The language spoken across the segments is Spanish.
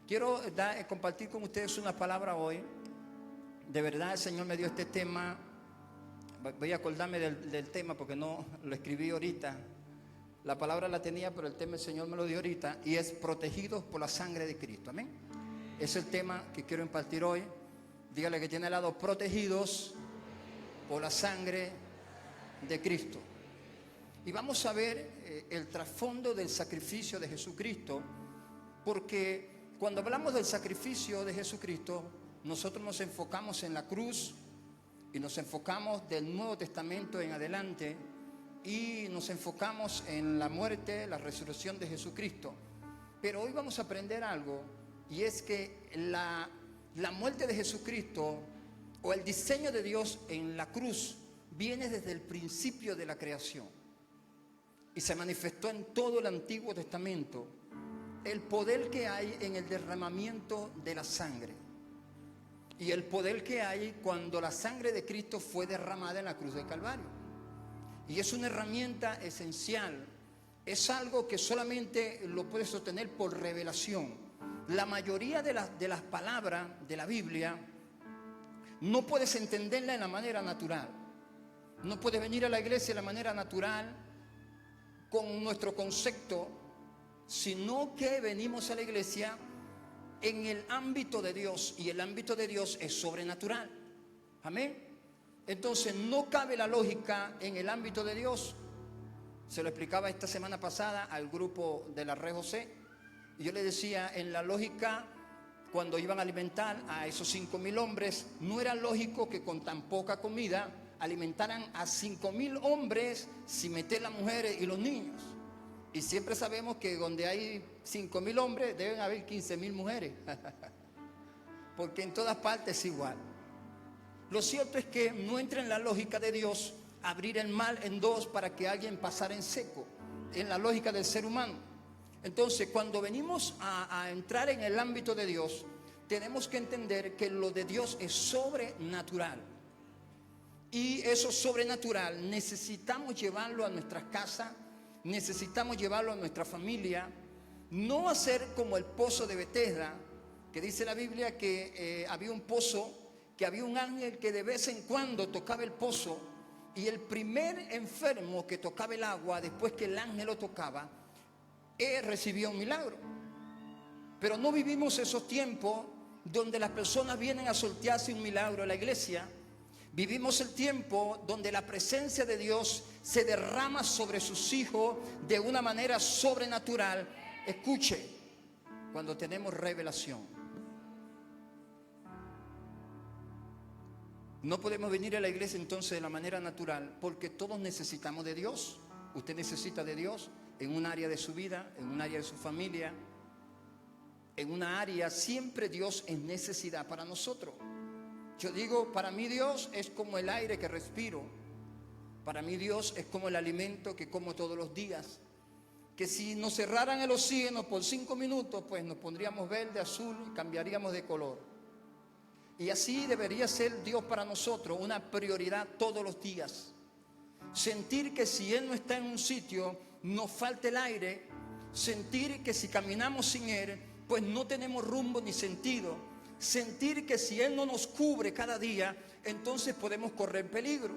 Quiero compartir con ustedes una palabra hoy. De verdad el Señor me dio este tema. Voy a acordarme del tema porque no lo escribí ahorita. La palabra la tenía, pero el tema el Señor me lo dio ahorita. Y es protegidos por la sangre de Cristo. Amén. Es el tema que quiero impartir hoy. Dígale que tiene al lado: protegidos por la sangre de Cristo. Y vamos a ver el trasfondo del sacrificio de Jesucristo, porque cuando hablamos del sacrificio de Jesucristo, nosotros nos enfocamos en la cruz y nos enfocamos del Nuevo Testamento en adelante y nos enfocamos en la muerte, la resurrección de Jesucristo. Pero hoy vamos a aprender algo, y es que la muerte de Jesucristo o el diseño de Dios en la cruz viene desde el principio de la creación y se manifestó en todo el Antiguo Testamento. El poder que hay en el derramamiento de la sangre y el poder que hay cuando la sangre de Cristo fue derramada en la cruz del Calvario. Y es una herramienta esencial, es algo que solamente lo puedes sostener por revelación. La mayoría de las palabras de la Biblia no puedes entenderla en la manera natural. No puedes venir a la iglesia de la manera natural con nuestro concepto, sino que venimos a la iglesia en el ámbito de Dios, y el ámbito de Dios es sobrenatural. Amén. Entonces no cabe la lógica en el ámbito de Dios. Se lo explicaba esta semana pasada al grupo de la Red José, y yo le decía, en la lógica, cuando iban a alimentar a esos 5,000 hombres, no era lógico que con tan poca comida alimentaran a 5,000 hombres sin meter las mujeres y los niños. Y siempre sabemos que donde hay 5,000 hombres deben haber 15,000 mujeres. Porque en todas partes es igual. Lo cierto es que no entra en la lógica de Dios abrir el mar en dos para que alguien pasara en seco. En la lógica del ser humano. Entonces, cuando venimos a entrar en el ámbito de Dios, tenemos que entender que lo de Dios es sobrenatural. Y eso sobrenatural necesitamos llevarlo a nuestras casas. Necesitamos llevarlo a nuestra familia, no hacer como el pozo de Betesda, que dice la Biblia que había un pozo, que había un ángel que de vez en cuando tocaba el pozo, y el primer enfermo que tocaba el agua, después que el ángel lo tocaba, recibía un milagro. Pero no vivimos esos tiempos donde las personas vienen a sortearse un milagro a la iglesia. Vivimos el tiempo donde la presencia de Dios se derrama sobre sus hijos de una manera sobrenatural. Escuche, cuando tenemos revelación. No podemos venir a la iglesia entonces de la manera natural, porque todos necesitamos de Dios. Usted necesita de Dios en un área de su vida, en un área de su familia, en una área. Siempre Dios es necesidad para nosotros. Yo digo, para mí Dios es como el aire que respiro. Para mí Dios es como el alimento que como todos los días. Que si nos cerraran el oxígeno por 5 minutos, pues nos pondríamos verde, azul y cambiaríamos de color. Y así debería ser Dios para nosotros, una prioridad todos los días. Sentir que si Él no está en un sitio, nos falta el aire. Sentir que si caminamos sin Él, pues no tenemos rumbo ni sentido. Sentir que si Él no nos cubre cada día, entonces podemos correr peligro.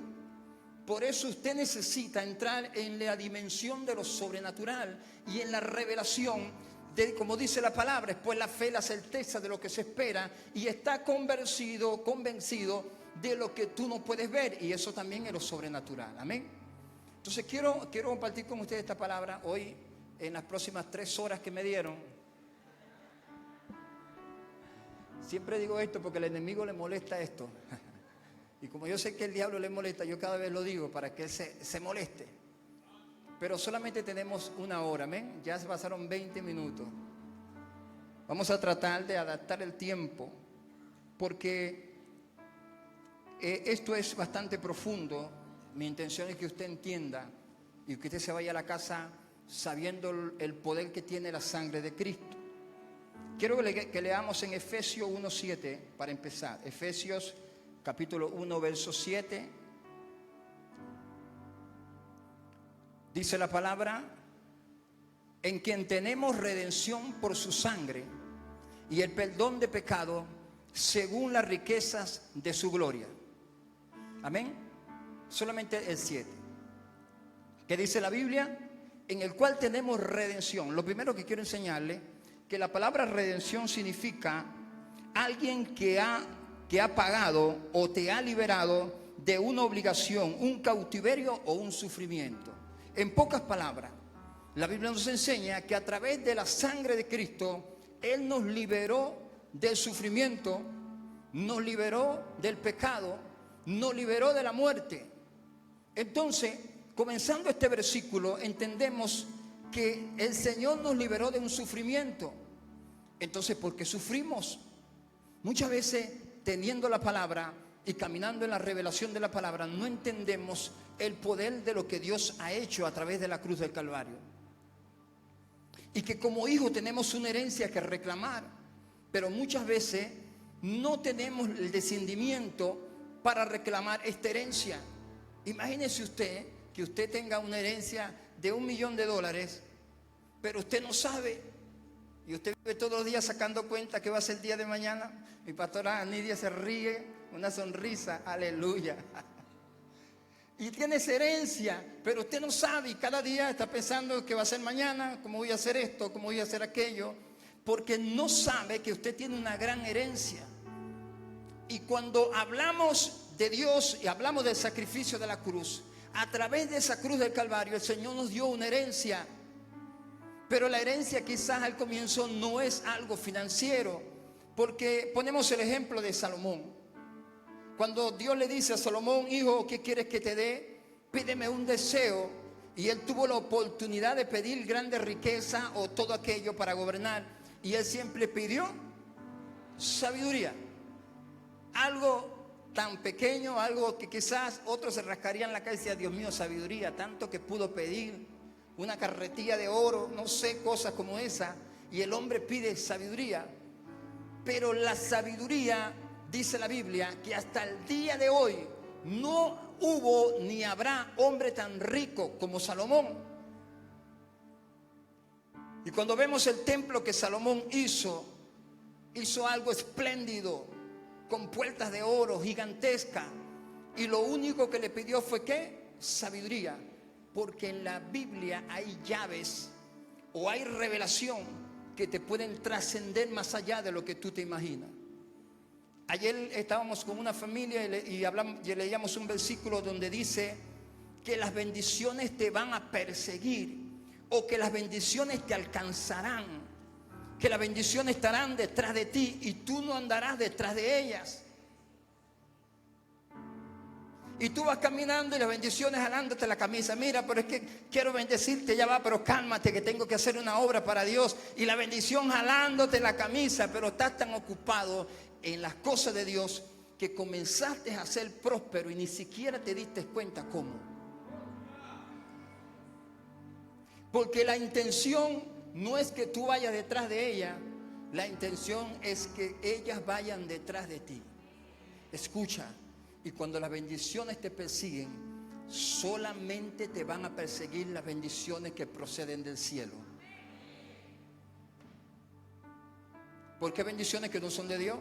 Por eso usted necesita entrar en la dimensión de lo sobrenatural y en la revelación de, como dice la palabra, después la fe, la certeza de lo que se espera, y está convencido de lo que tú no puedes ver, y eso también es lo sobrenatural. Amén. Entonces quiero compartir con ustedes esta palabra hoy, en las próximas 3 horas que me dieron. Siempre digo esto porque al enemigo le molesta esto. Y como yo sé que el diablo le molesta, yo cada vez lo digo para que él se moleste. Pero solamente tenemos 1 hora, ¿amén? Ya se pasaron 20 minutos. Vamos a tratar de adaptar el tiempo, porque esto es bastante profundo. Mi intención es que usted entienda y que usted se vaya a la casa sabiendo el poder que tiene la sangre de Cristo. Quiero que leamos en Efesios 1:7 para empezar. Efesios capítulo 1, verso 7. Dice la palabra: en quien tenemos redención por su sangre, y el perdón de pecado según las riquezas de su gloria. Amén. Solamente el 7. ¿Qué dice la Biblia? En el cual tenemos redención. Lo primero que quiero enseñarle, que la palabra redención significa alguien que ha pagado o te ha liberado de una obligación, un cautiverio o un sufrimiento. En pocas palabras, la Biblia nos enseña que a través de la sangre de Cristo, Él nos liberó del sufrimiento, nos liberó del pecado, nos liberó de la muerte. Entonces, comenzando este versículo, entendemos que el Señor nos liberó de un sufrimiento. Entonces, ¿por qué sufrimos? Muchas veces, teniendo la palabra y caminando en la revelación de la palabra, no entendemos el poder de lo que Dios ha hecho a través de la cruz del Calvario. Y que como hijos tenemos una herencia que reclamar, pero muchas veces no tenemos el discernimiento para reclamar esta herencia. Imagínese usted que usted tenga una herencia de $1.000.000, pero usted no sabe, y usted vive todos los días sacando cuenta que va a ser el día de mañana. Mi pastora Nidia se ríe, una sonrisa, aleluya. Y tiene esa herencia, pero usted no sabe, y cada día está pensando que va a ser mañana, cómo voy a hacer esto, cómo voy a hacer aquello, porque no sabe que usted tiene una gran herencia. Y cuando hablamos de Dios y hablamos del sacrificio de la cruz, a través de esa cruz del Calvario, el Señor nos dio una herencia. Pero la herencia quizás al comienzo no es algo financiero, porque ponemos el ejemplo de Salomón. Cuando Dios le dice a Salomón: hijo, ¿qué quieres que te dé? Pídeme un deseo. Y él tuvo la oportunidad de pedir grande riqueza o todo aquello para gobernar. Y él siempre pidió sabiduría. Algo tan pequeño, algo que quizás otros se rascarían la cabeza y decían: Dios mío, sabiduría, tanto que pudo pedir, una carretilla de oro, no sé, cosas como esa. Y el hombre pide sabiduría. Pero la sabiduría, dice la Biblia, que hasta el día de hoy no hubo ni habrá hombre tan rico como Salomón. Y cuando vemos el templo que Salomón hizo algo espléndido, con puertas de oro gigantescas. Y lo único que le pidió fue ¿qué? Sabiduría. Porque en la Biblia hay llaves o hay revelación que te pueden trascender más allá de lo que tú te imaginas. Ayer estábamos con una familia y leíamos un versículo donde dice que las bendiciones te van a perseguir, o que las bendiciones te alcanzarán, que las bendiciones estarán detrás de ti y tú no andarás detrás de ellas. Y tú vas caminando y las bendiciones jalándote la camisa. Mira, pero es que quiero bendecirte, ya va, pero cálmate que tengo que hacer una obra para Dios. Y la bendición jalándote la camisa, pero estás tan ocupado en las cosas de Dios que comenzaste a ser próspero y ni siquiera te diste cuenta cómo. Porque la intención no es que tú vayas detrás de ella, la intención es que ellas vayan detrás de ti. Escucha. Y cuando las bendiciones te persiguen, solamente te van a perseguir las bendiciones que proceden del cielo. ¿Por qué bendiciones que no son de Dios?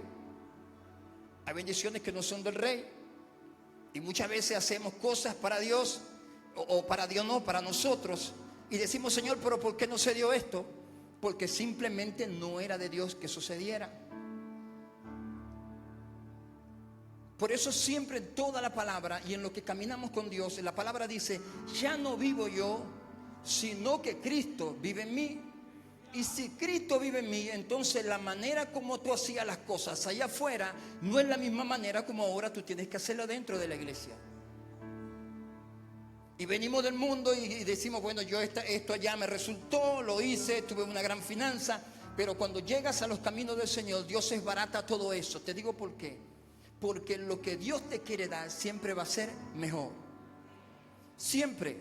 Hay bendiciones que no son del Rey. Y muchas veces hacemos cosas para Dios, o para Dios no, para nosotros. Y decimos: Señor, pero ¿por qué no se dio esto? Porque simplemente no era de Dios que sucediera. Por eso siempre en toda la palabra y en lo que caminamos con Dios, en la palabra dice: ya no vivo yo, sino que Cristo vive en mí. Y si Cristo vive en mí, entonces la manera como tú hacías las cosas allá afuera no es la misma manera como ahora tú tienes que hacerlo dentro de la iglesia. Y venimos del mundo y decimos: bueno, yo esto ya me resultó, lo hice, tuve una gran finanza. Pero cuando llegas a los caminos del Señor, Dios desbarata todo eso. Te digo por qué. Porque lo que Dios te quiere dar siempre va a ser mejor. Siempre.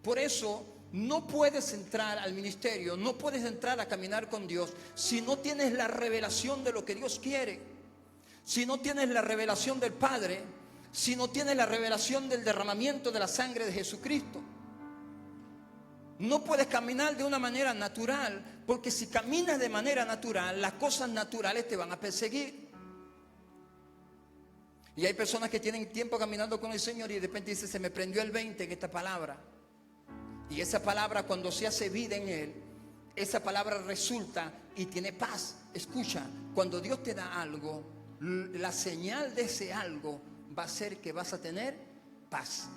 Por eso no puedes entrar al ministerio, no puedes entrar a caminar con Dios si no tienes la revelación de lo que Dios quiere. Si no tienes la revelación del Padre, si no tienes la revelación del derramamiento de la sangre de Jesucristo. No puedes caminar de una manera natural, porque si caminas de manera natural, las cosas naturales te van a perseguir. Y hay personas que tienen tiempo caminando con el Señor y de repente dice, se me prendió el 20 en esta palabra. Y esa palabra, cuando se hace vida en él, esa palabra resulta y tiene paz. Escucha, cuando Dios te da algo, la señal de ese algo va a ser que vas a tener paz.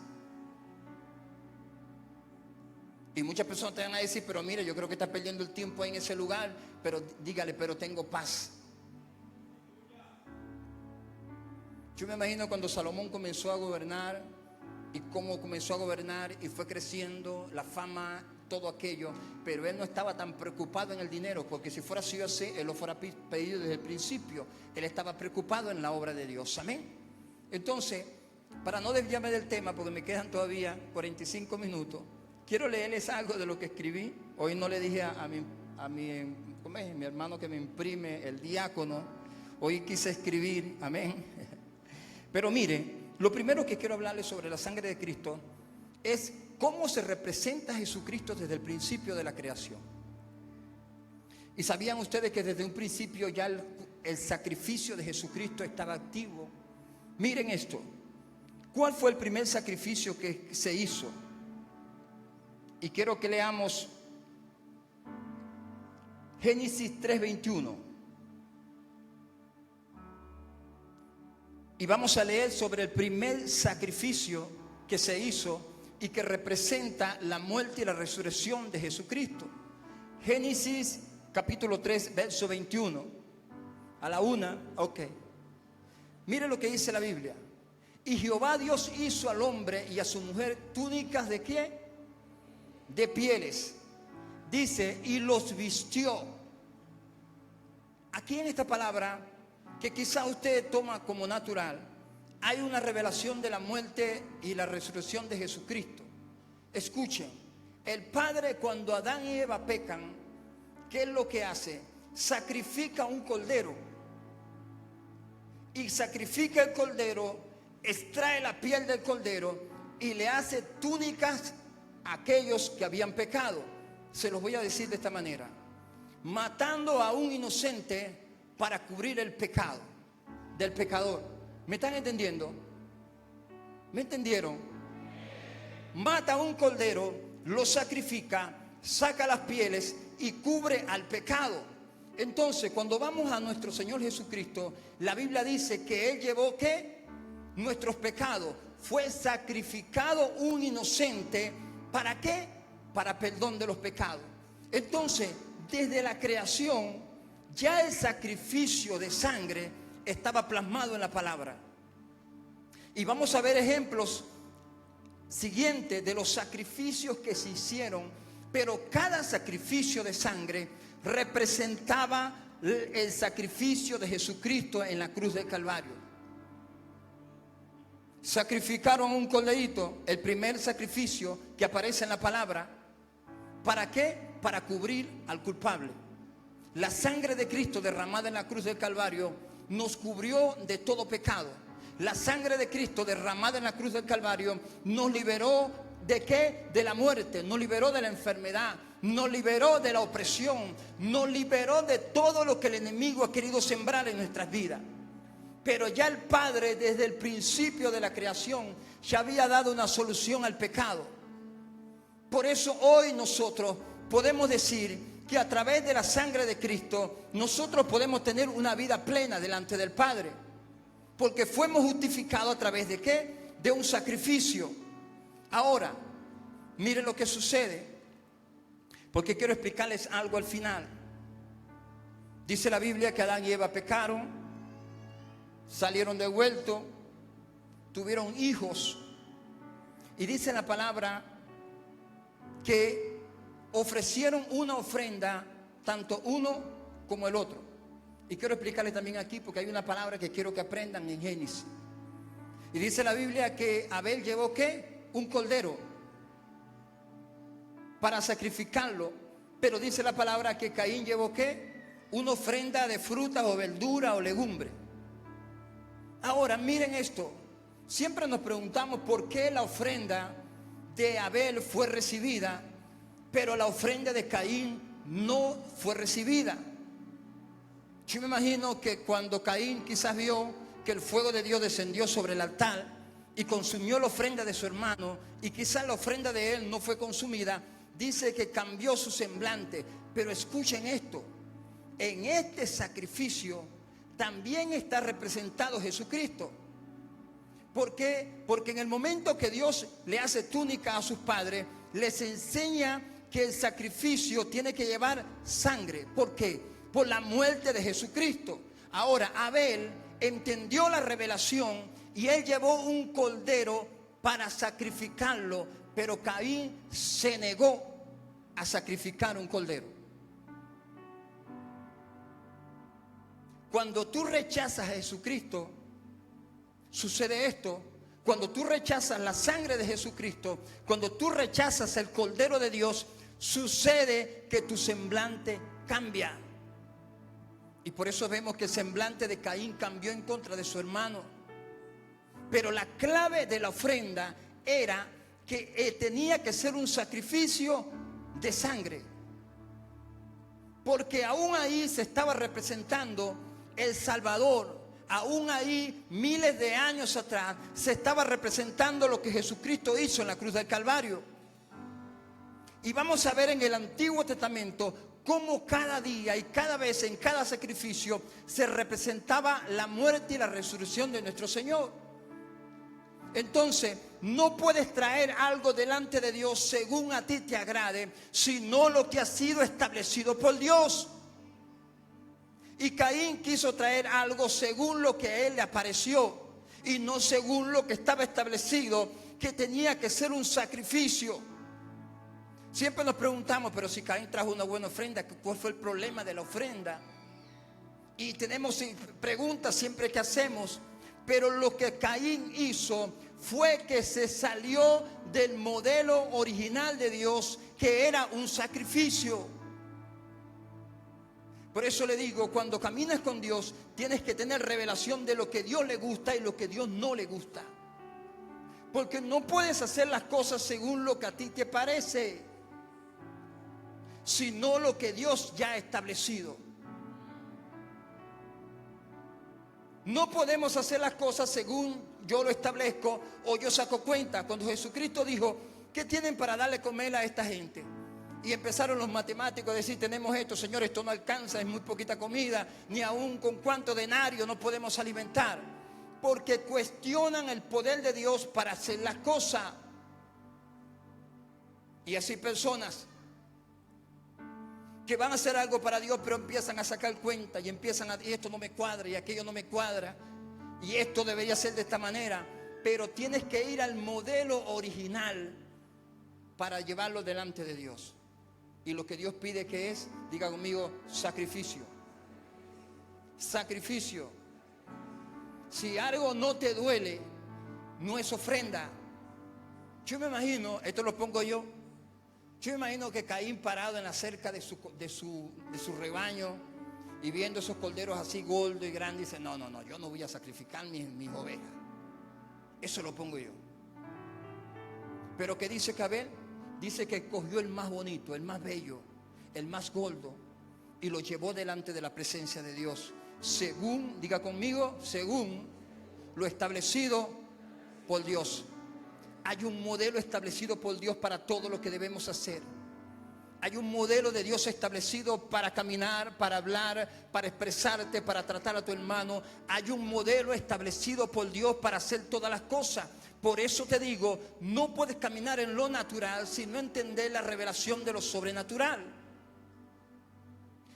Y muchas personas te van a decir, pero mire, yo creo que estás perdiendo el tiempo en ese lugar. Pero dígale, pero tengo paz. Yo me imagino cuando Salomón comenzó a gobernar y cómo comenzó a gobernar y fue creciendo la fama, todo aquello, pero él no estaba tan preocupado en el dinero, porque si fuera sido así, él lo fuera pedido desde el principio. Él estaba preocupado en la obra de Dios. Amén. Entonces, para no desviarme del tema, porque me quedan todavía 45 minutos, quiero leerles algo de lo que escribí. Hoy no le dije a mi hermano que me imprime, el diácono. Hoy quise escribir, amén. Pero mire, lo primero que quiero hablarles sobre la sangre de Cristo es cómo se representa a Jesucristo desde el principio de la creación. ¿Y sabían ustedes que desde un principio ya el sacrificio de Jesucristo estaba activo? Miren esto. ¿Cuál fue el primer sacrificio que se hizo? Y quiero que leamos Génesis 3:21. Y vamos a leer sobre el primer sacrificio que se hizo y que representa la muerte y la resurrección de Jesucristo. Génesis capítulo 3, verso 21. A la una, ok. Mire lo que dice la Biblia. Y Jehová Dios hizo al hombre y a su mujer túnicas ¿de qué? De pieles. Dice, y los vistió. Aquí en esta palabra, que quizá usted toma como natural, hay una revelación de la muerte y la resurrección de Jesucristo. Escuchen, el Padre, cuando Adán y Eva pecan, ¿qué es lo que hace? Sacrifica un cordero. Y sacrifica el cordero, extrae la piel del cordero y le hace túnicas a aquellos que habían pecado. Se los voy a decir de esta manera: matando a un inocente para cubrir el pecado del pecador. ¿Me están entendiendo? ¿Me entendieron? Mata a un cordero, lo sacrifica, saca las pieles y cubre al pecado. Entonces, cuando vamos a nuestro Señor Jesucristo, la Biblia dice que Él llevó ¿qué? Nuestros pecados. Fue sacrificado un inocente. ¿Para qué? Para perdón de los pecados. Entonces, desde la creación, ya el sacrificio de sangre estaba plasmado en la palabra. Y vamos a ver ejemplos siguientes de los sacrificios que se hicieron, pero cada sacrificio de sangre representaba el sacrificio de Jesucristo en la cruz del Calvario. Sacrificaron un corderito, el primer sacrificio que aparece en la palabra. ¿Para qué? Para cubrir al culpable. La sangre de Cristo derramada en la cruz del Calvario nos cubrió de todo pecado. La sangre de Cristo derramada en la cruz del Calvario nos liberó ¿de qué? De la muerte, nos liberó de la enfermedad, nos liberó de la opresión, nos liberó de todo lo que el enemigo ha querido sembrar en nuestras vidas. Pero ya el Padre, desde el principio de la creación, ya había dado una solución al pecado. Por eso hoy nosotros podemos decir que a través de la sangre de Cristo nosotros podemos tener una vida plena delante del Padre, porque fuimos justificados a través de ¿qué? De un sacrificio. Ahora, miren lo que sucede, porque quiero explicarles algo al final. Dice la Biblia que Adán y Eva pecaron, salieron de vuelto, tuvieron hijos, y dice la palabra que ofrecieron una ofrenda, tanto uno como el otro. Y quiero explicarles también aquí, porque hay una palabra que quiero que aprendan en Génesis. Y dice la Biblia que Abel llevó ¿qué? Un cordero para sacrificarlo. Pero dice la palabra que Caín llevó ¿qué? Una ofrenda de fruta o verdura o legumbre. Ahora miren esto. Siempre nos preguntamos por qué la ofrenda de Abel fue recibida pero la ofrenda de Caín no fue recibida. Yo me imagino que cuando Caín quizás vio que el fuego de Dios descendió sobre el altar y consumió la ofrenda de su hermano, y quizás la ofrenda de él no fue consumida, dice que cambió su semblante. Pero escuchen esto, en este sacrificio también está representado Jesucristo. ¿Por qué? Porque en el momento que Dios le hace túnica a sus padres, les enseña que el sacrificio tiene que llevar sangre. ¿Por qué? Por la muerte de Jesucristo. Ahora, Abel entendió la revelación y él llevó un cordero para sacrificarlo, pero Caín se negó a sacrificar un cordero. Cuando tú rechazas a Jesucristo, sucede esto. Cuando tú rechazas la sangre de Jesucristo, cuando tú rechazas el Cordero de Dios, sucede que tu semblante cambia. Y por eso vemos que el semblante de Caín cambió en contra de su hermano. Pero la clave de la ofrenda era que tenía que ser un sacrificio de sangre. Porque aún ahí se estaba representando el Salvador. Aún ahí, miles de años atrás, se estaba representando lo que Jesucristo hizo en la cruz del Calvario. Y vamos a ver en el Antiguo Testamento cómo cada día y cada vez en cada sacrificio se representaba la muerte y la resurrección de nuestro Señor. Entonces, no puedes traer algo delante de Dios según a ti te agrade, sino lo que ha sido establecido por Dios. Y Caín quiso traer algo según lo que a él le apareció y no según lo que estaba establecido, que tenía que ser un sacrificio. Siempre nos preguntamos, pero si Caín trajo una buena ofrenda, ¿cuál fue el problema de la ofrenda? Y tenemos preguntas siempre que hacemos, pero lo que Caín hizo fue que se salió del modelo original de Dios, que era un sacrificio. Por eso le digo, cuando caminas con Dios, tienes que tener revelación de lo que Dios le gusta y lo que Dios no le gusta. Porque no puedes hacer las cosas según lo que a ti te parece, sino lo que Dios ya ha establecido. No podemos hacer las cosas según yo lo establezco o yo saco cuenta. Cuando Jesucristo dijo, ¿qué tienen para darle comer a esta gente? Y empezaron los matemáticos a decir, tenemos esto, Señor, esto no alcanza, es muy poquita comida, ni aún con cuánto denario no podemos alimentar. Porque cuestionan el poder de Dios para hacer las cosas. Y así personas que van a hacer algo para Dios, pero empiezan a sacar cuenta y empiezan a, y esto no me cuadra y aquello no me cuadra y esto debería ser de esta manera. Pero tienes que ir al modelo original para llevarlo delante de Dios. Y lo que Dios pide que es, diga conmigo, sacrificio. Sacrificio. Si algo no te duele, no es ofrenda. Yo me imagino, esto lo pongo yo me imagino que Caín parado en la cerca de su rebaño y viendo esos corderos así gordos y grandes, dice, no, yo no voy a sacrificar mis ovejas. Eso lo pongo yo. Pero ¿qué dice Abel? Dice que cogió el más bonito, el más bello, el más gordo y lo llevó delante de la presencia de Dios. Según, diga conmigo, según lo establecido por Dios. Hay un modelo establecido por Dios para todo lo que debemos hacer. Hay un modelo de Dios establecido para caminar, para hablar, para expresarte, para tratar a tu hermano. Hay un modelo establecido por Dios para hacer todas las cosas. Por eso te digo, no puedes caminar en lo natural sin no entender la revelación de lo sobrenatural.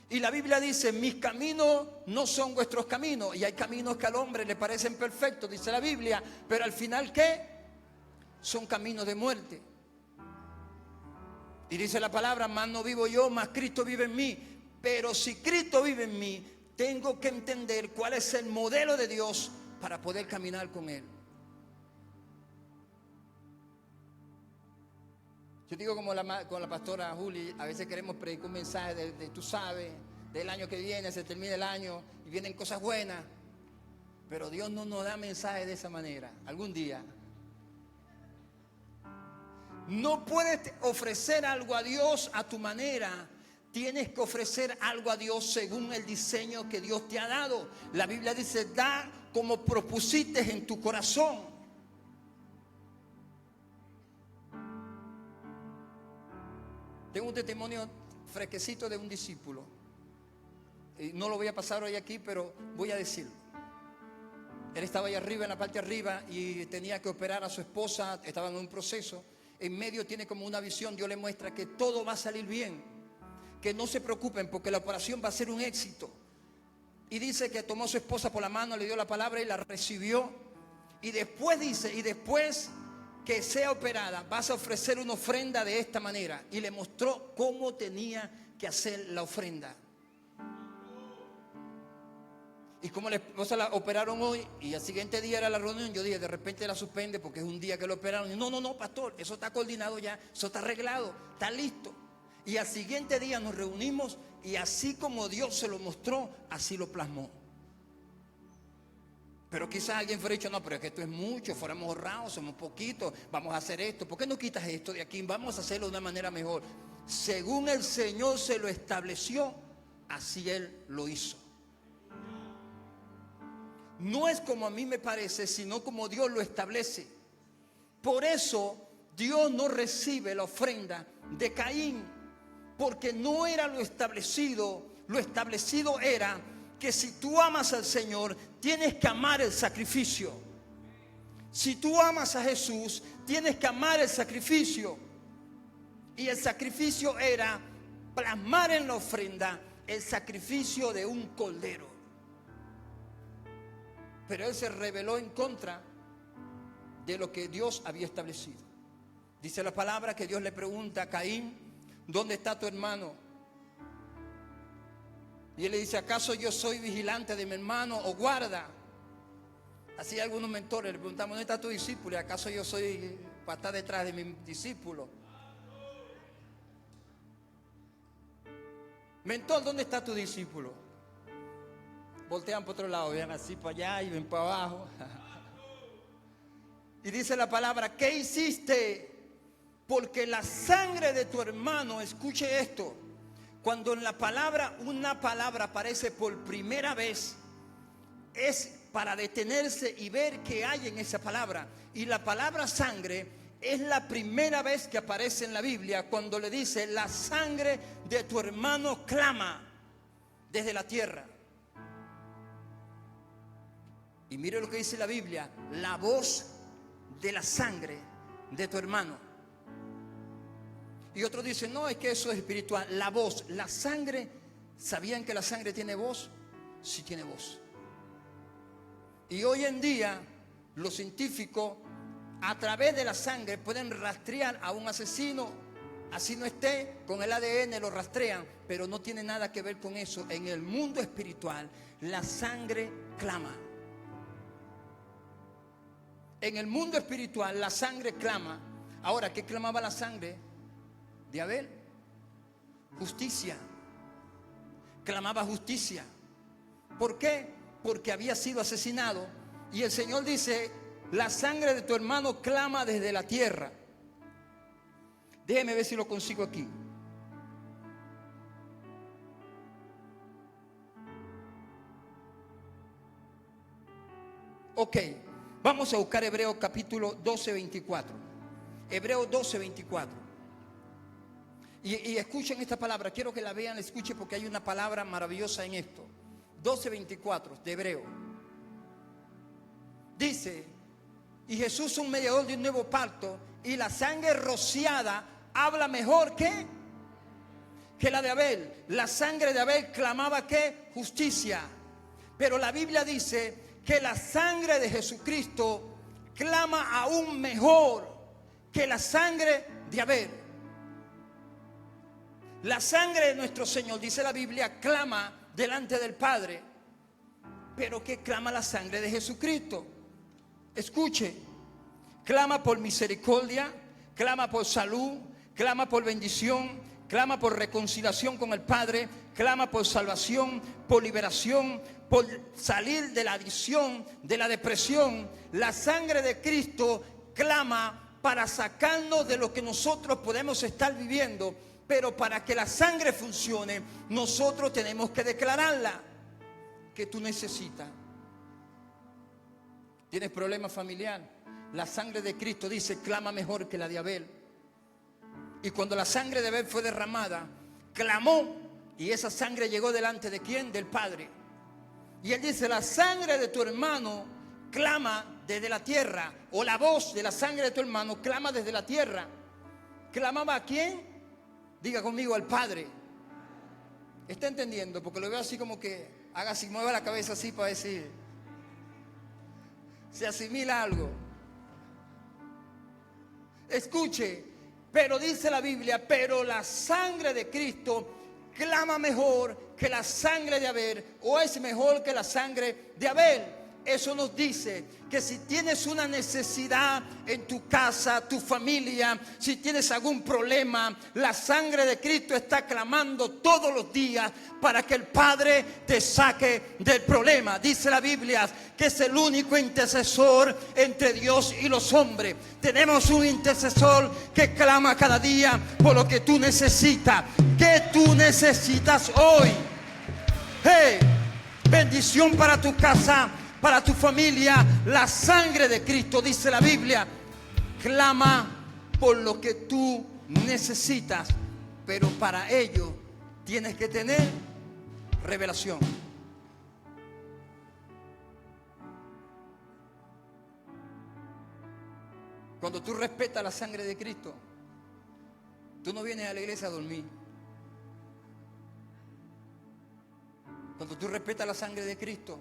Y la Biblia dice, mis caminos no son vuestros caminos. Y hay caminos que al hombre le parecen perfectos, dice la Biblia, pero al final, ¿qué? Son caminos de muerte. Y dice la palabra, más no vivo yo, más Cristo vive en mí. Pero si Cristo vive en mí, tengo que entender cuál es el modelo de Dios para poder caminar con Él. Yo digo con la pastora Juli, a veces queremos predicar un mensaje de tú sabes, del año que viene, se termina el año y vienen cosas buenas. Pero Dios no nos da mensajes de esa manera. Algún día No puedes ofrecer algo a Dios a tu manera. Tienes que ofrecer algo a Dios según el diseño que Dios te ha dado. La Biblia dice, da como propusiste en tu corazón. Tengo un testimonio fresquecito de un discípulo. Y no lo voy a pasar hoy aquí, pero voy a decirlo. Él estaba ahí arriba, en la parte de arriba, y tenía que operar a su esposa. Estaban en un proceso. En medio tiene como una visión. Dios le muestra que todo va a salir bien, que no se preocupen porque la operación va a ser un éxito. Y dice que tomó a su esposa por la mano, le dio la palabra y la recibió. Y después dice, y después que sea operada, vas a ofrecer una ofrenda de esta manera. Y le mostró cómo tenía que hacer la ofrenda. Y como la esposa la operaron hoy y al siguiente día era la reunión, yo dije, de repente la suspende porque es un día que lo operaron. Y no, pastor, eso está coordinado ya, eso está arreglado, está listo. Y al siguiente día nos reunimos y así como Dios se lo mostró, así lo plasmó. Pero quizás alguien fuera dicho, no, pero es que esto es mucho, fuéramos ahorrados, somos poquitos, vamos a hacer esto. ¿Por qué no quitas esto de aquí? Vamos a hacerlo de una manera mejor. Según el Señor se lo estableció, así Él lo hizo. No es como a mí me parece, sino como Dios lo establece. Por eso Dios no recibe la ofrenda de Caín, porque no era lo establecido. Lo establecido era que si tú amas al Señor, tienes que amar el sacrificio. Si tú amas a Jesús, tienes que amar el sacrificio. Y el sacrificio era plasmar en la ofrenda el sacrificio de un cordero. Pero él se rebeló en contra de lo que Dios había establecido. Dice la palabra que Dios le pregunta a Caín, ¿dónde está tu hermano? Y él le dice, ¿acaso yo soy vigilante de mi hermano o guarda? Así algunos mentores le preguntamos, ¿dónde está tu discípulo? ¿Y acaso yo soy para estar detrás de mi discípulo? Mentor, ¿dónde está tu discípulo? Voltean por otro lado, ven así para allá y ven para abajo. Y dice la palabra, ¿qué hiciste? Porque la sangre de tu hermano, escuche esto, cuando en la palabra, una palabra aparece por primera vez, es para detenerse y ver qué hay en esa palabra. Y la palabra sangre es la primera vez que aparece en la Biblia, cuando le dice, la sangre de tu hermano clama desde la tierra. Y mire lo que dice la Biblia, la voz de la sangre de tu hermano. Y otros dicen, no, es que eso es espiritual. La voz, la sangre, ¿sabían que la sangre tiene voz? Sí tiene voz. Y hoy en día los científicos a través de la sangre pueden rastrear a un asesino. Así no esté, con el ADN lo rastrean, pero no tiene nada que ver con eso. En el mundo espiritual la sangre clama. En el mundo espiritual la sangre clama. Ahora, ¿qué clamaba la sangre de Abel? Justicia. Clamaba justicia. ¿Por qué? Porque había sido asesinado. Y el Señor dice, la sangre de tu hermano clama desde la tierra. Déjeme ver si lo consigo aquí. Ok. Vamos a buscar Hebreos capítulo 12, 24. Hebreos 12, 24. Y escuchen esta palabra. Quiero que la vean, la escuchen porque hay una palabra maravillosa en esto. 12, 24 de Hebreo. Dice, y Jesús es un mediador de un nuevo pacto, y la sangre rociada habla mejor que la de Abel. La sangre de Abel clamaba ¿qué? Justicia. Pero la Biblia dice que la sangre de Jesucristo clama aún mejor que la sangre de Abel. La sangre de nuestro Señor, dice la Biblia, clama delante del Padre. Pero ¿qué clama la sangre de Jesucristo? Escuche, clama por misericordia, clama por salud, clama por bendición, clama por reconciliación con el Padre, clama por salvación, por liberación, por salir de la adicción, de la depresión. La sangre de Cristo clama para sacarnos de lo que nosotros podemos estar viviendo. Pero para que la sangre funcione, nosotros tenemos que declararla. Que tú necesitas. ¿Tienes problema familiar? La sangre de Cristo dice, clama mejor que la de Abel. Y cuando la sangre de Abel fue derramada, clamó, y esa sangre llegó delante de ¿quién? Del Padre. Y él dice, la sangre de tu hermano clama desde la tierra, o la voz de la sangre de tu hermano clama desde la tierra. ¿Clamaba a quién? Diga conmigo, al Padre. ¿Está entendiendo? Porque lo veo así como que haga así, mueva la cabeza así para decir, se asimila algo. Escuche, pero dice la Biblia, pero la sangre de Cristo clama mejor que la sangre de Abel, o es mejor que la sangre de Abel. Eso nos dice que si tienes una necesidad en tu casa, tu familia, si tienes algún problema, la sangre de Cristo está clamando todos los días para que el Padre te saque del problema. Dice la Biblia que es el único intercesor entre Dios y los hombres. Tenemos un intercesor que clama cada día por lo que tú necesitas. ¿Qué tú necesitas hoy? Hey, bendición para tu casa, para tu familia. La sangre de Cristo, dice la Biblia, clama por lo que tú necesitas, pero para ello tienes que tener revelación. Cuando tú respetas la sangre de Cristo, tú no vienes a la iglesia a dormir. Cuando tú respetas la sangre de Cristo,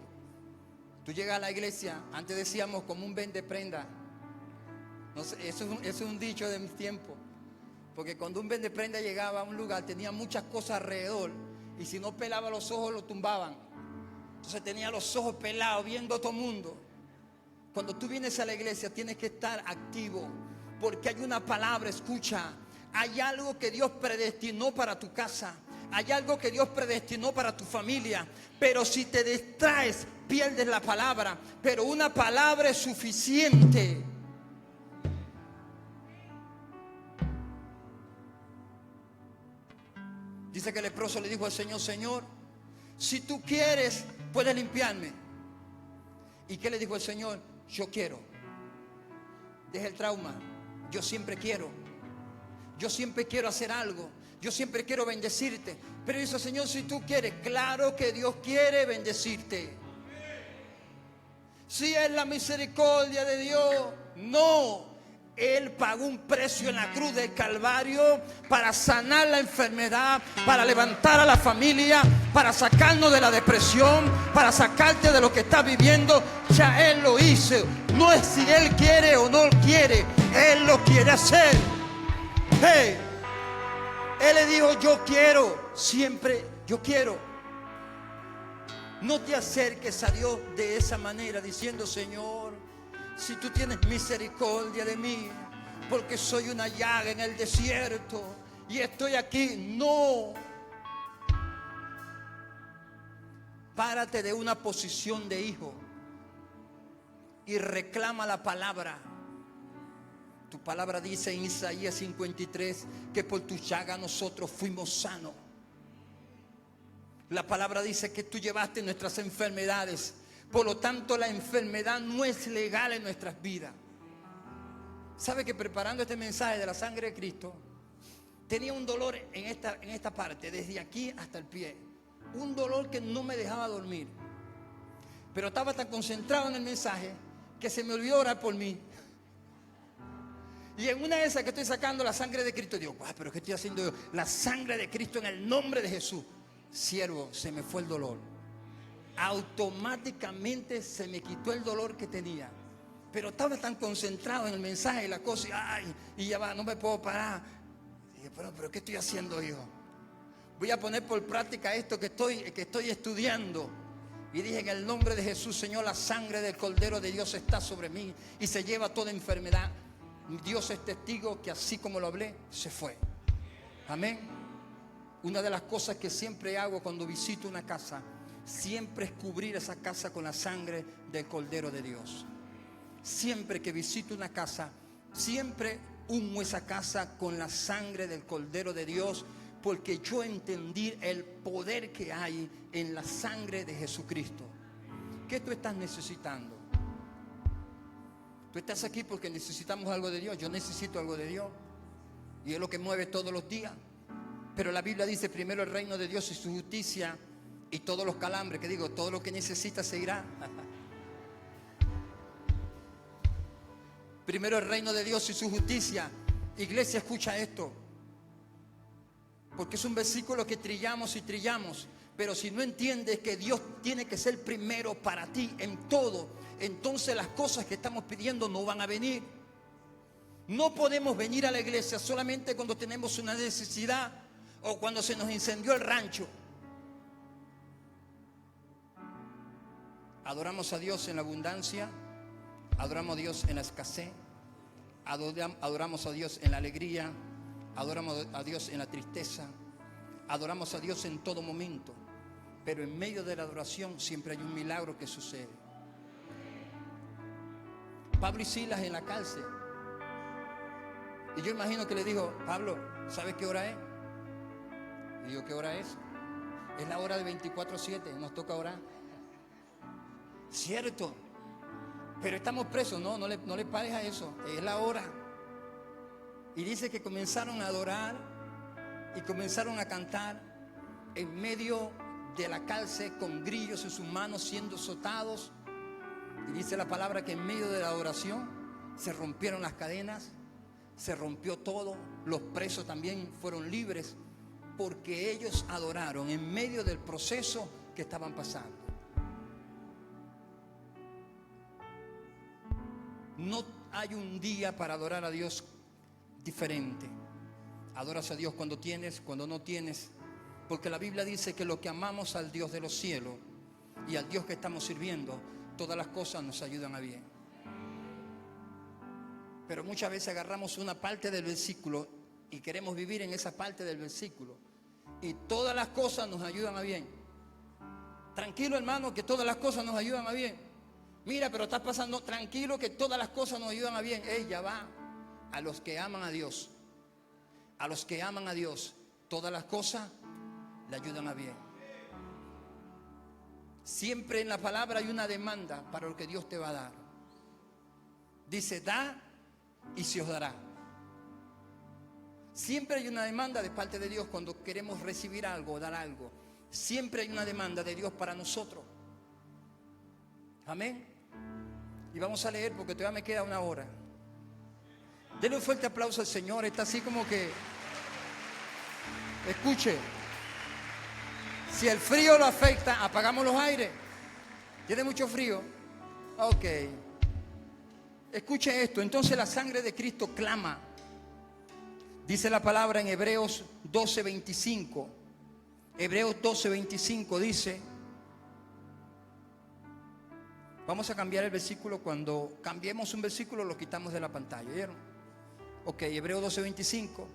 tú llegas a la iglesia, antes decíamos como un vendeprenda. No sé, eso es un dicho de mis tiempos. Porque cuando un vendeprenda llegaba a un lugar, tenía muchas cosas alrededor. Y si no pelaba los ojos, lo tumbaban. Entonces tenía los ojos pelados, viendo a todo el mundo. Cuando tú vienes a la iglesia, tienes que estar activo. Porque hay una palabra, escucha. Hay algo que Dios predestinó para tu casa. Hay algo que Dios predestinó para tu familia. Pero si te distraes, pierdes la palabra. Pero una palabra es suficiente. Dice que el leproso le dijo al Señor, Señor, si tú quieres, puedes limpiarme. ¿Y qué le dijo el Señor? Yo quiero. Deja el trauma. Yo siempre quiero. Yo siempre quiero hacer algo. Yo siempre quiero bendecirte. Pero dice, Señor, si tú quieres, claro que Dios quiere bendecirte. Si es la misericordia de Dios, no. Él pagó un precio en la cruz del Calvario para sanar la enfermedad, para levantar a la familia, para sacarnos de la depresión, para sacarte de lo que estás viviendo. Ya Él lo hizo. No es si Él quiere o no quiere, Él lo quiere hacer. Hey, Él le dijo, yo quiero, siempre yo quiero. No te acerques a Dios de esa manera diciendo, Señor, si tú tienes misericordia de mí, porque soy una llaga en el desierto y estoy aquí. No. Párate de una posición de hijo y reclama la palabra. Tu palabra dice en Isaías 53 que por tu llaga nosotros fuimos sanos. La palabra dice que tú llevaste nuestras enfermedades. Por lo tanto, la enfermedad no es legal en nuestras vidas. ¿Sabe que preparando este mensaje de la sangre de Cristo, tenía un dolor en esta parte, desde aquí hasta el pie? Un dolor que no me dejaba dormir. Pero estaba tan concentrado en el mensaje que se me olvidó orar por mí. Y en una de esas que estoy sacando la sangre de Cristo, digo, pero ¿qué estoy haciendo yo? La sangre de Cristo en el nombre de Jesús. Siervo, se me fue el dolor. Automáticamente se me quitó el dolor que tenía. Pero estaba tan concentrado en el mensaje y la cosa, y ya va, no me puedo parar. Y dije, pero ¿qué estoy haciendo yo? Voy a poner por práctica esto que estoy estudiando. Y dije, en el nombre de Jesús, Señor, la sangre del Cordero de Dios está sobre mí y se lleva toda enfermedad. Dios es testigo que así como lo hablé, se fue. Amén. Una de las cosas que siempre hago cuando visito una casa, siempre es cubrir esa casa con la sangre del Cordero de Dios. Siempre que visito una casa, Siempre humo esa casa con la sangre del Cordero de Dios, porque yo entendí el poder que hay en la sangre de Jesucristo. ¿Qué tú estás necesitando? Tú estás aquí porque necesitamos algo de Dios. Yo necesito algo de Dios, y es lo que mueve todos los días. Pero la Biblia dice: primero el reino de Dios y su justicia, y todos los calambres, que digo, todo lo que necesitas se irá. Primero el reino de Dios y su justicia. Iglesia, escucha esto, porque es un versículo que trillamos y trillamos, pero si no entiendes que Dios tiene que ser primero para ti en todo, entonces las cosas que estamos pidiendo no van a venir. No podemos venir a la iglesia solamente cuando tenemos una necesidad o cuando se nos incendió el rancho. Adoramos a Dios en la abundancia, adoramos a Dios en la escasez, adoramos a Dios en la alegría, adoramos a Dios en la tristeza, adoramos a Dios en todo momento. Pero en medio de la adoración siempre hay un milagro que sucede. Pablo y Silas en la cárcel, y yo imagino que le dijo: Pablo, ¿sabes qué hora es? Y yo: ¿qué hora es? Es la hora de 24/7, nos toca orar. Cierto, pero estamos presos. No le pares a eso, es la hora. Y dice que comenzaron a adorar y comenzaron a cantar en medio de la cárcel, con grillos en sus manos, siendo azotados. Y dice la palabra que en medio de la adoración se rompieron las cadenas, se rompió todo. Los presos también fueron libres, porque ellos adoraron en medio del proceso que estaban pasando. No hay un día para adorar a Dios diferente. Adoras a Dios cuando tienes, cuando no tienes, porque la Biblia dice que lo que amamos al Dios de los cielos y al Dios que estamos sirviendo, todas las cosas nos ayudan a bien. Pero muchas veces agarramos una parte del versículo y queremos vivir en esa parte del versículo, y todas las cosas nos ayudan a bien. Tranquilo, hermano, que todas las cosas nos ayudan a bien. Mira, pero estás pasando, tranquilo, que todas las cosas nos ayudan a bien. Ella va a los que aman a Dios. A los que aman a Dios, todas las cosas le ayudan a bien. Siempre en la palabra hay una demanda para lo que Dios te va a dar. Dice: da y se os dará. Siempre hay una demanda de parte de Dios cuando queremos recibir algo o dar algo. Siempre hay una demanda de Dios para nosotros. Amén. Y vamos a leer, porque todavía me queda una hora. Denle un fuerte aplauso al Señor. Está así como que... Escuche. Si el frío lo afecta, apagamos los aires. ¿Tiene mucho frío? Ok. Escuche esto. Entonces la sangre de Cristo clama. Dice la palabra en Hebreos 12:25. Hebreos 12:25 dice... Vamos a cambiar el versículo. Cuando cambiemos un versículo lo quitamos de la pantalla. ¿Vieron? Ok, Hebreos 12:25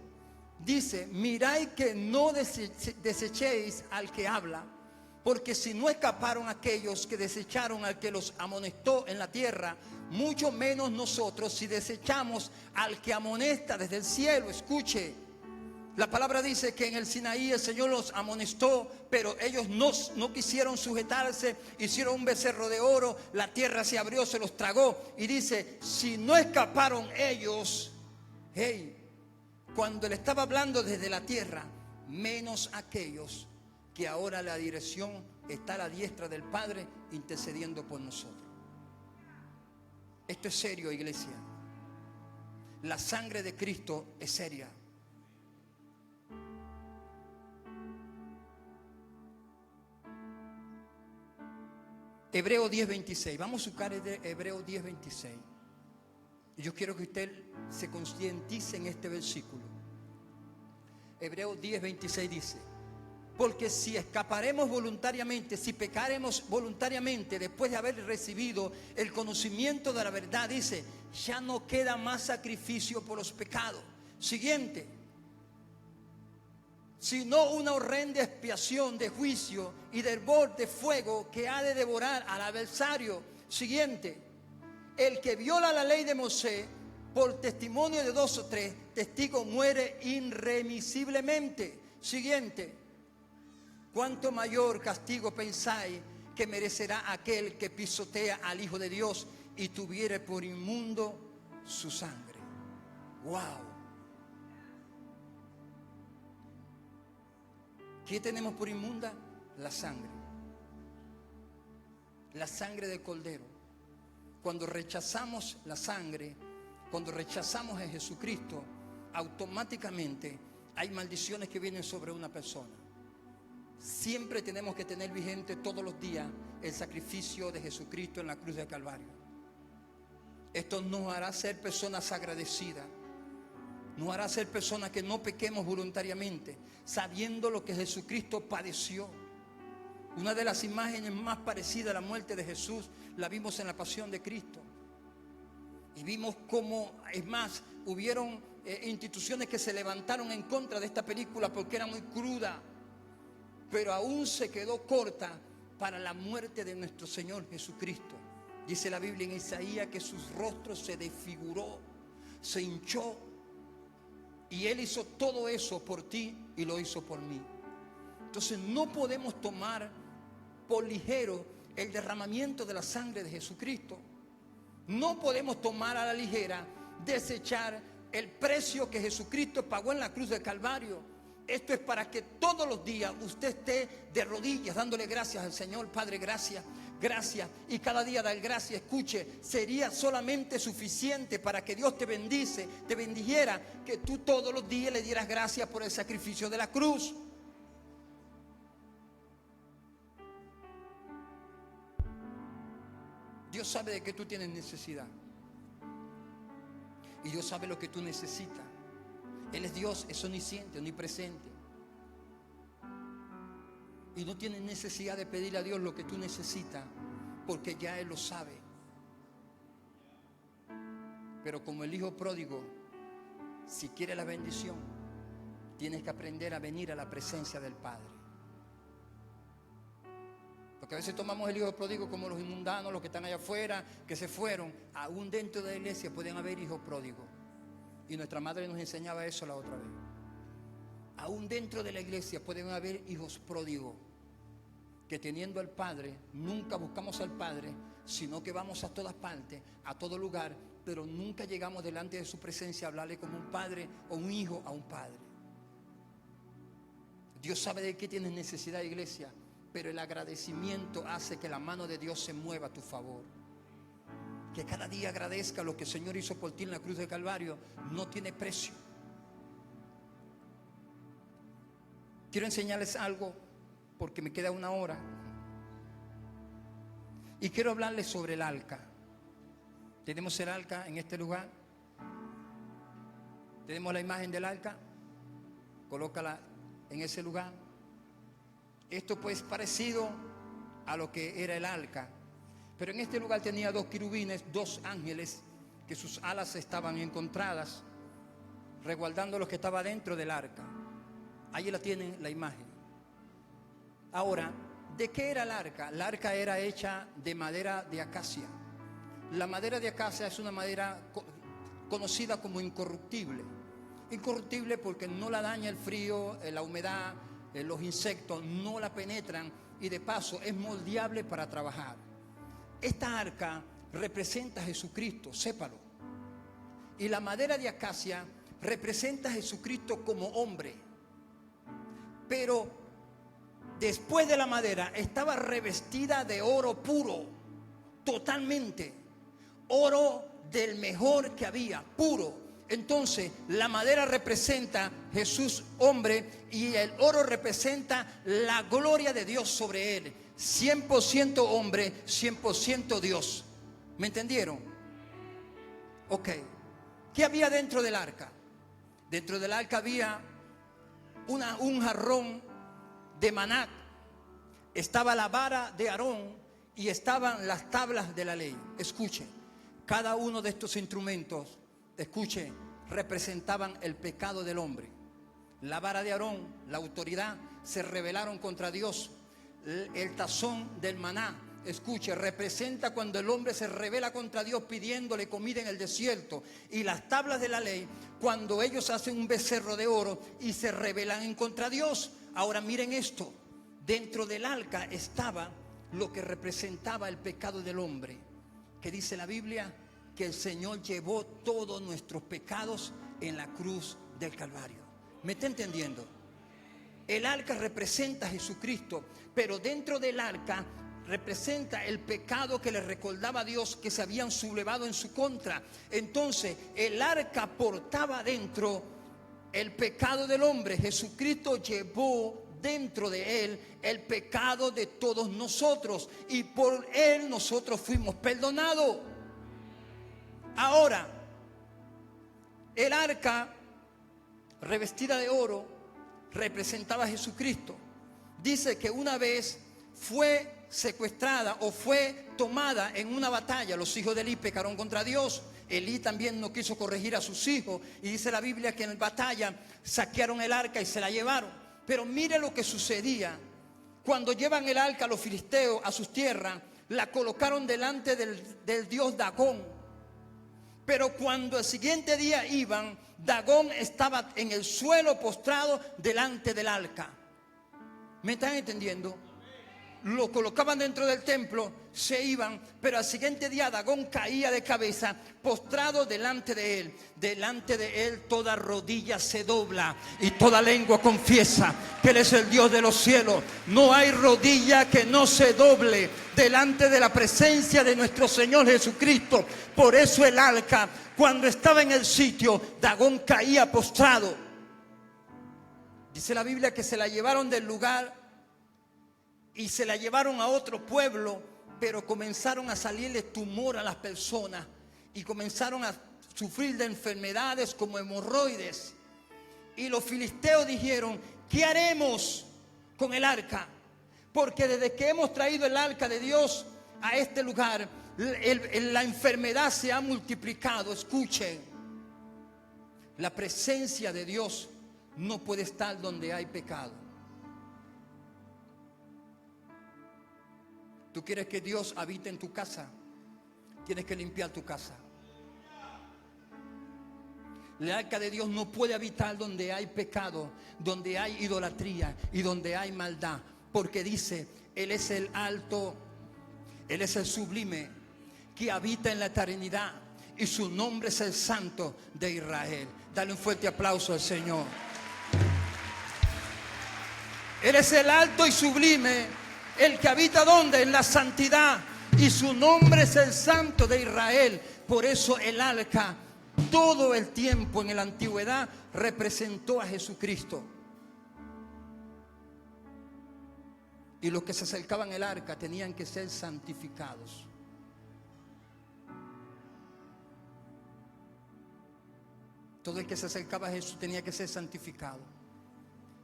dice: mirad que no desechéis al que habla, porque si no escaparon aquellos que desecharon al que los amonestó en la tierra, mucho menos nosotros si desechamos al que amonesta desde el cielo. Escuche, la palabra dice que en el Sinaí el Señor los amonestó, pero ellos no quisieron sujetarse, hicieron un becerro de oro, la tierra se abrió, se los tragó. Y dice: si no escaparon ellos, cuando él estaba hablando desde la tierra, menos aquellos que ahora la dirección está a la diestra del Padre intercediendo por nosotros. Esto es serio, iglesia. La sangre de Cristo es seria. Hebreo 10:26. Vamos a buscar Hebreo 10:26. Y yo quiero que usted se concientice en este versículo. Hebreo 10:26 dice: porque si escaparemos voluntariamente, si pecaremos voluntariamente después de haber recibido el conocimiento de la verdad, dice, ya no queda más sacrificio por los pecados. Siguiente. Sino una horrenda expiación de juicio y de hervor de fuego que ha de devorar al adversario. Siguiente. El que viola la ley de Moisés Por testimonio de 2 o 3 testigos muere irremisiblemente. Siguiente. ¿Cuánto mayor castigo pensáis que merecerá aquel que pisotea al Hijo de Dios y tuviere por inmundo su sangre? ¡Wow! ¿Qué tenemos por inmunda? La sangre. La sangre del Cordero. Cuando rechazamos la sangre, cuando rechazamos a Jesucristo, automáticamente hay maldiciones que vienen sobre una persona. Siempre tenemos que tener vigente todos los días el sacrificio de Jesucristo en la cruz del Calvario. Esto nos hará ser personas agradecidas. Nos hará ser personas que no pequemos voluntariamente, sabiendo lo que Jesucristo padeció. Una de las imágenes más parecidas a la muerte de Jesús la vimos en la pasión de Cristo. Y vimos cómo, es más, hubieron instituciones que se levantaron en contra de esta película porque era muy cruda, pero aún se quedó corta para la muerte de nuestro Señor Jesucristo. Dice la Biblia en Isaías que sus rostros se desfiguró, se hinchó, y Él hizo todo eso por ti y lo hizo por mí. Entonces no podemos tomar por ligero el derramamiento de la sangre de Jesucristo. No podemos tomar a la ligera, desechar el precio que Jesucristo pagó en la cruz del Calvario. Esto es para que todos los días usted esté de rodillas dándole gracias al Señor. Padre, gracias, gracias. Y cada día dar gracias. Escuche, sería solamente suficiente para que Dios te bendijera, que tú todos los días le dieras gracias por el sacrificio de la cruz. Dios sabe de qué tú tienes necesidad. Y Dios sabe lo que tú necesitas. Él es Dios, es omnisciente, omnipresente. Y no tienes necesidad de pedirle a Dios lo que tú necesitas, porque ya Él lo sabe. Pero como el hijo pródigo, si quiere la bendición, tienes que aprender a venir a la presencia del Padre. Porque a veces tomamos el hijo pródigo como los inmundanos, los que están allá afuera, que se fueron. Aún dentro de la iglesia pueden haber hijos pródigos. Y nuestra madre nos enseñaba eso la otra vez. Aún dentro de la iglesia pueden haber hijos pródigos, que teniendo al Padre, nunca buscamos al Padre, sino que vamos a todas partes, a todo lugar, pero nunca llegamos delante de su presencia a hablarle como un padre o un hijo a un padre. Dios sabe de qué tienes necesidad, iglesia, pero el agradecimiento hace que la mano de Dios se mueva a tu favor. Que cada día agradezca lo que el Señor hizo por ti en la cruz del Calvario. No tiene precio. Quiero enseñarles algo porque me queda 1 hora. Y quiero hablarles sobre el arca. Tenemos el arca en este lugar. Tenemos la imagen del arca. Colócala en ese lugar. Esto pues parecido a lo que era el arca. Pero en este lugar tenía 2 querubines, 2 ángeles, que sus alas estaban encontradas, resguardando lo que estaba dentro del arca. Ahí la tienen la imagen. Ahora, ¿de qué era el arca? El arca era hecha de madera de acacia. La madera de acacia es una madera conocida como incorruptible. Incorruptible porque no la daña el frío, la humedad, los insectos no la penetran, y de paso es moldeable para trabajar. Esta arca representa a Jesucristo, sépalo. Y la madera de acacia representa a Jesucristo como hombre. Pero después de la madera estaba revestida de oro puro, totalmente. Oro del mejor que había, puro. Entonces la madera representa a Jesús hombre y el oro representa la gloria de Dios sobre él. 100% hombre, 100% Dios. ¿Me entendieron? Ok. ¿Qué había dentro del arca? Dentro del arca había un jarrón de maná. Estaba la vara de Aarón y estaban las tablas de la ley. Escuche, cada uno de estos instrumentos, escuche, representaban el pecado del hombre. La vara de Aarón, la autoridad, se rebelaron contra Dios. El tazón del maná escuche, representa cuando el hombre se rebela contra Dios pidiéndole comida en el desierto. Y las tablas de la ley, cuando ellos hacen un becerro de oro y se rebelan en contra de Dios. Ahora miren esto, dentro del arca estaba lo que representaba el pecado del hombre, que dice la Biblia que el Señor llevó todos nuestros pecados en la cruz del Calvario. ¿Me está entendiendo? El arca representa a Jesucristo, pero dentro del arca representa el pecado que le recordaba a Dios que se habían sublevado en su contra. Entonces el arca portaba dentro el pecado del hombre. Jesucristo llevó dentro de él el pecado de todos nosotros y por él nosotros fuimos perdonados. Ahora, el arca revestida de oro representaba a Jesucristo. Dice que una vez fue secuestrada o fue tomada en una batalla. Los hijos de Elí pecaron contra Dios. Elí también no quiso corregir a sus hijos y dice la Biblia que en la batalla saquearon el arca y se la llevaron. Pero mire lo que sucedía cuando llevan el arca a los filisteos a sus tierras. La colocaron delante del dios Dagón. Pero cuando el siguiente día iban, Dagón estaba en el suelo postrado delante del arca. ¿Me están entendiendo? Lo colocaban dentro del templo, se iban, pero al siguiente día Dagón caía de cabeza, postrado delante de él. Delante de él toda rodilla se dobla y toda lengua confiesa que él es el Dios de los cielos. No hay rodilla que no se doble delante de la presencia de nuestro Señor Jesucristo. Por eso el arca, cuando estaba en el sitio, Dagón caía postrado. Dice la Biblia que se la llevaron del lugar y se la llevaron a otro pueblo, pero comenzaron a salirle tumor a las personas y comenzaron a sufrir de enfermedades como hemorroides. Y los filisteos dijeron: ¿qué haremos con el arca? Porque desde que hemos traído el arca de Dios a este lugar, la enfermedad se ha multiplicado. Escuchen, la presencia de Dios no puede estar donde hay pecado. Tú quieres que Dios habite en tu casa, tienes que limpiar tu casa. El arca de Dios no puede habitar donde hay pecado, donde hay idolatría y donde hay maldad. Porque dice, Él es el alto, Él es el sublime, que habita en la eternidad, y su nombre es el Santo de Israel. Dale un fuerte aplauso al Señor. Él es el alto y sublime, el que habita ¿dónde? En la santidad, y su nombre es el Santo de Israel. Por eso el arca todo el tiempo en la antigüedad representó a Jesucristo. Y los que se acercaban al arca tenían que ser santificados. Todo el que se acercaba a Jesús tenía que ser santificado.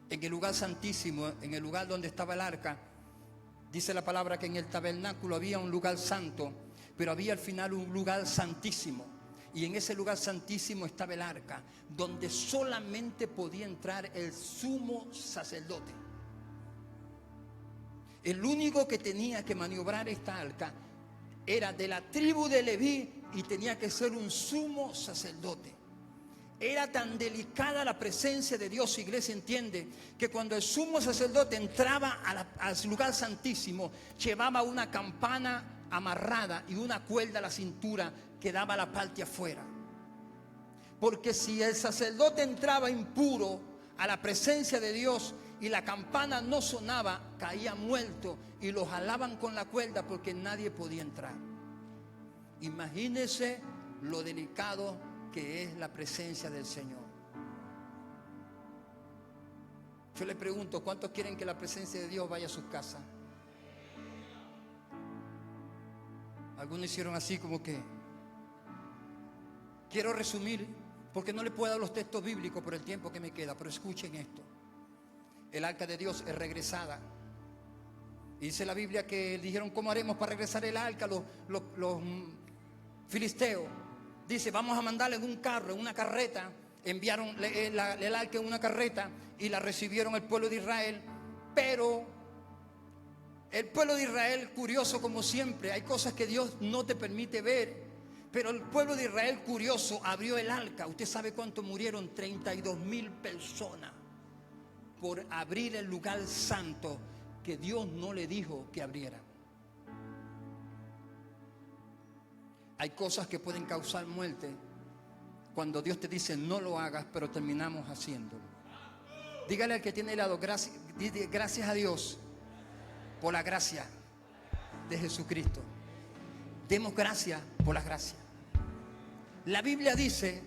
En el lugar santísimo, en el lugar donde estaba el arca, dice la palabra que en el tabernáculo había un lugar santo, pero había al final un lugar santísimo. Y en ese lugar santísimo estaba el arca, donde solamente podía entrar el sumo sacerdote. El único que tenía que maniobrar esta arca era de la tribu de Leví y tenía que ser un sumo sacerdote. Era tan delicada la presencia de Dios, iglesia, entiende, que cuando el sumo sacerdote entraba al lugar santísimo, llevaba una campana amarrada y una cuerda a la cintura que daba la parte afuera. Porque si el sacerdote entraba impuro a la presencia de Dios y la campana no sonaba, caía muerto y lo jalaban con la cuerda porque nadie podía entrar. Imagínese lo delicado que es la presencia del Señor. Yo le pregunto, ¿cuántos quieren que la presencia de Dios vaya a sus casas? Algunos hicieron así como que. Quiero resumir, porque no le puedo dar los textos bíblicos por el tiempo que me queda, pero escuchen esto. El arca de Dios es regresada. Y dice la Biblia que dijeron: ¿cómo haremos para regresar el arca? Los filisteos. Dice: vamos a mandarle en un carro, en una carreta. Enviaron el arca en una carreta y la recibieron el pueblo de Israel. Pero El pueblo de Israel, curioso como siempre, hay cosas que Dios no te permite ver, pero el pueblo de Israel, curioso, abrió el arca. ¿Usted sabe cuánto murieron? 32,000 personas por abrir el lugar santo que Dios no le dijo que abriera. Hay cosas que pueden causar muerte cuando Dios te dice no lo hagas, pero terminamos haciéndolo. Dígale al que tiene al lado, gracias a Dios por la gracia de Jesucristo. Demos gracias por la gracia. La Biblia dice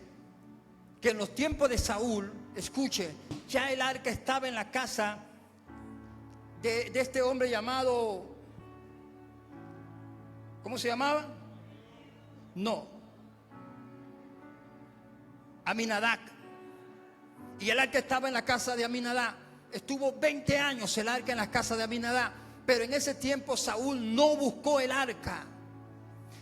que en los tiempos de Saúl, escuche, ya el arca estaba en la casa de este hombre llamado, ¿cómo se llamaba? No, Aminadab. Y el arca estaba en la casa de Aminadab. Estuvo 20 años el arca en la casa de Aminadab. Pero en ese tiempo Saúl no buscó el arca.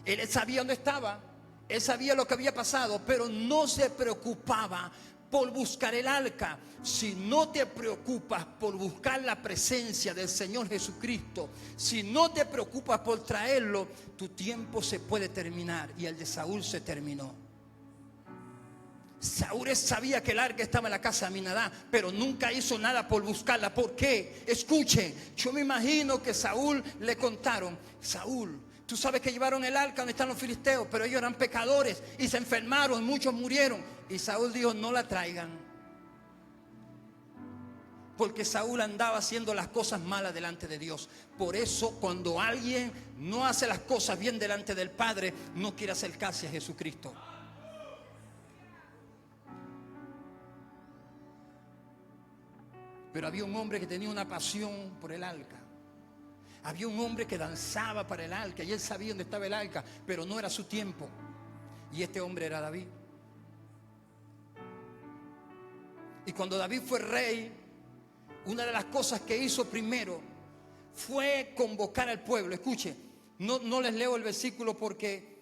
Él sabía dónde estaba, él sabía lo que había pasado, pero no se preocupaba por buscar el arca. Si no te preocupas por buscar la presencia del Señor Jesucristo, si no te preocupas por traerlo, tu tiempo se puede terminar. Y el de Saúl se terminó. Saúl sabía que el arca estaba en la casa de Aminadab, pero nunca hizo nada por buscarla. ¿Por qué? Escuchen, yo me imagino que Saúl le contaron: Saúl, tú sabes que llevaron el arca donde están los filisteos, pero ellos eran pecadores y se enfermaron, muchos murieron. Y Saúl dijo: no la traigan, porque Saúl andaba haciendo las cosas malas delante de Dios. Por eso cuando alguien no hace las cosas bien delante del Padre, no quiere acercarse a Jesucristo. Pero había un hombre que tenía una pasión por el arca. Había un hombre que danzaba para el arca y él sabía dónde estaba el arca, pero no era su tiempo. Y este hombre era David. Y cuando David fue rey, una de las cosas que hizo primero fue convocar al pueblo. Escuche, no les leo el versículo porque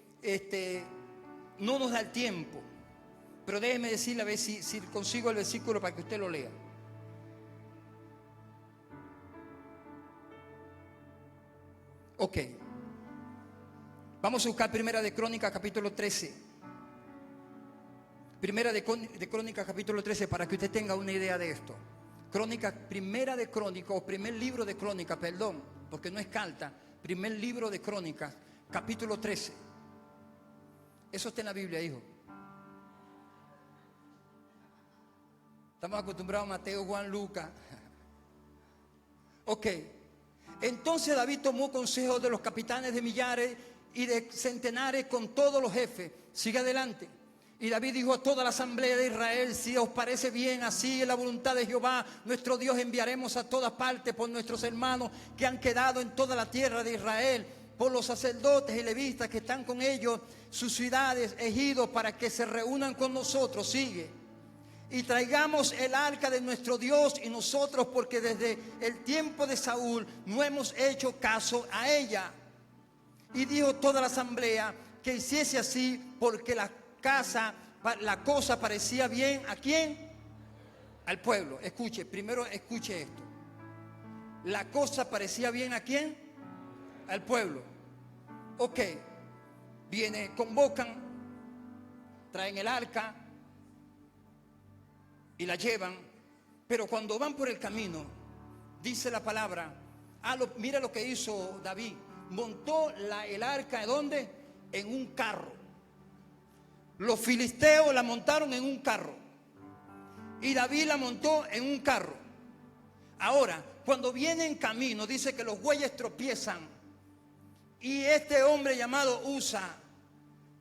no nos da el tiempo. Pero déjeme decirle a ver si consigo el versículo para que usted lo lea. Ok, vamos a buscar Primera de Crónicas capítulo 13. Primera de Crónicas capítulo 13, para que usted tenga una idea de esto. Primera de Crónicas, o primer libro de Crónicas, perdón, porque no es carta. Primer libro de Crónicas, capítulo 13. Eso está en la Biblia, hijo. Estamos acostumbrados a Mateo, Juan, Lucas. Ok. Entonces David tomó consejo de los capitanes de millares y de centenares con todos los jefes. Sigue adelante. Y David dijo a toda la asamblea de Israel: si os parece bien, así es la voluntad de Jehová nuestro Dios, enviaremos a todas partes por nuestros hermanos que han quedado en toda la tierra de Israel, por los sacerdotes y levitas que están con ellos, sus ciudades, ejidos, para que se reúnan con nosotros. Sigue. Y traigamos el arca de nuestro Dios y nosotros, porque desde el tiempo de Saúl no hemos hecho caso a ella. Y dijo toda la asamblea que hiciese así, porque la cosa parecía bien. ¿A quién? Al pueblo. Escuche, primero escuche esto. La cosa parecía bien ¿a quién? Al pueblo. Ok, convocan, traen el arca y la llevan, pero cuando van por el camino, dice la palabra, mira lo que hizo David. Montó el arca, ¿dónde? En un carro. Los filisteos la montaron en un carro y David la montó en un carro. Ahora, cuando viene en camino, dice que los bueyes tropiezan y este hombre llamado Usa,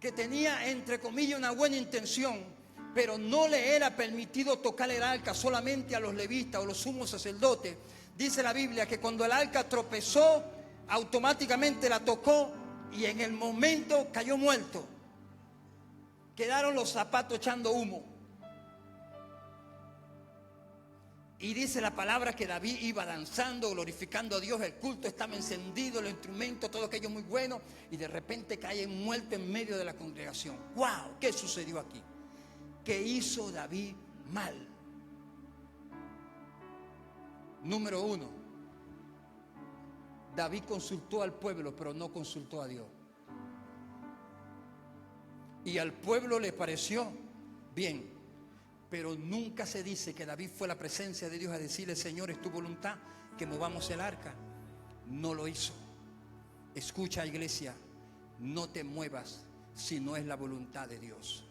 que tenía entre comillas una buena intención, pero no le era permitido tocar el arca solamente a los levitas o los sumos sacerdotes. Dice la Biblia que cuando el arca tropezó, automáticamente la tocó y en el momento cayó muerto. Quedaron los zapatos echando humo. Y dice la palabra que David iba danzando, glorificando a Dios. El culto estaba encendido, los instrumentos, todo aquello muy bueno. Y de repente cae muerto en medio de la congregación. ¡Wow! ¿Qué sucedió aquí? ¿Qué hizo David mal? Número 1, David consultó al pueblo, pero no consultó a Dios. Y al pueblo le pareció bien, pero nunca se dice que David fue a la presencia de Dios a decirle: Señor, es tu voluntad que movamos el arca. No lo hizo. Escucha, iglesia, no te muevas si no es la voluntad de Dios.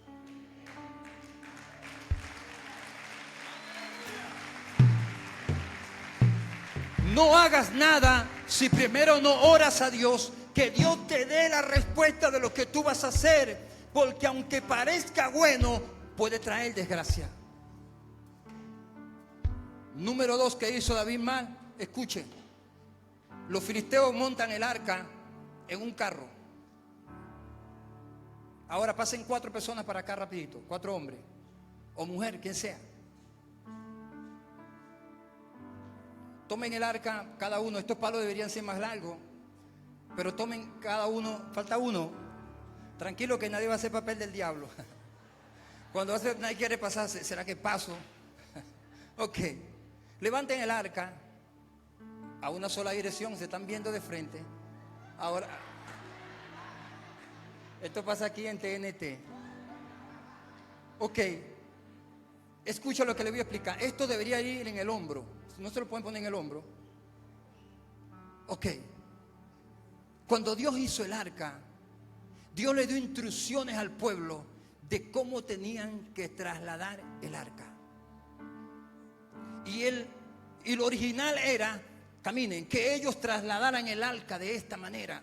No hagas nada si primero no oras a Dios, que Dios te dé la respuesta de lo que tú vas a hacer, porque aunque parezca bueno, puede traer desgracia. Número 2, que hizo David mal. Escuche, los filisteos montan el arca en un carro. Ahora pasen 4 personas para acá rapidito, 4 hombres o mujer, quien sea. Tomen el arca cada uno. Estos palos deberían ser más largos, pero tomen cada uno. Falta uno. Tranquilo, que nadie va a hacer papel del diablo. Cuando nadie quiere pasarse, ¿será que paso? Ok. Levanten el arca a una sola dirección. Se están viendo de frente. Ahora, esto pasa aquí en TNT. Ok. Escucha lo que le voy a explicar. Esto debería ir en el hombro. No se lo pueden poner en el hombro. Ok. Cuando Dios hizo el arca, Dios le dio instrucciones al pueblo de cómo tenían que trasladar el arca. Y lo original era, caminen, que ellos trasladaran el arca de esta manera.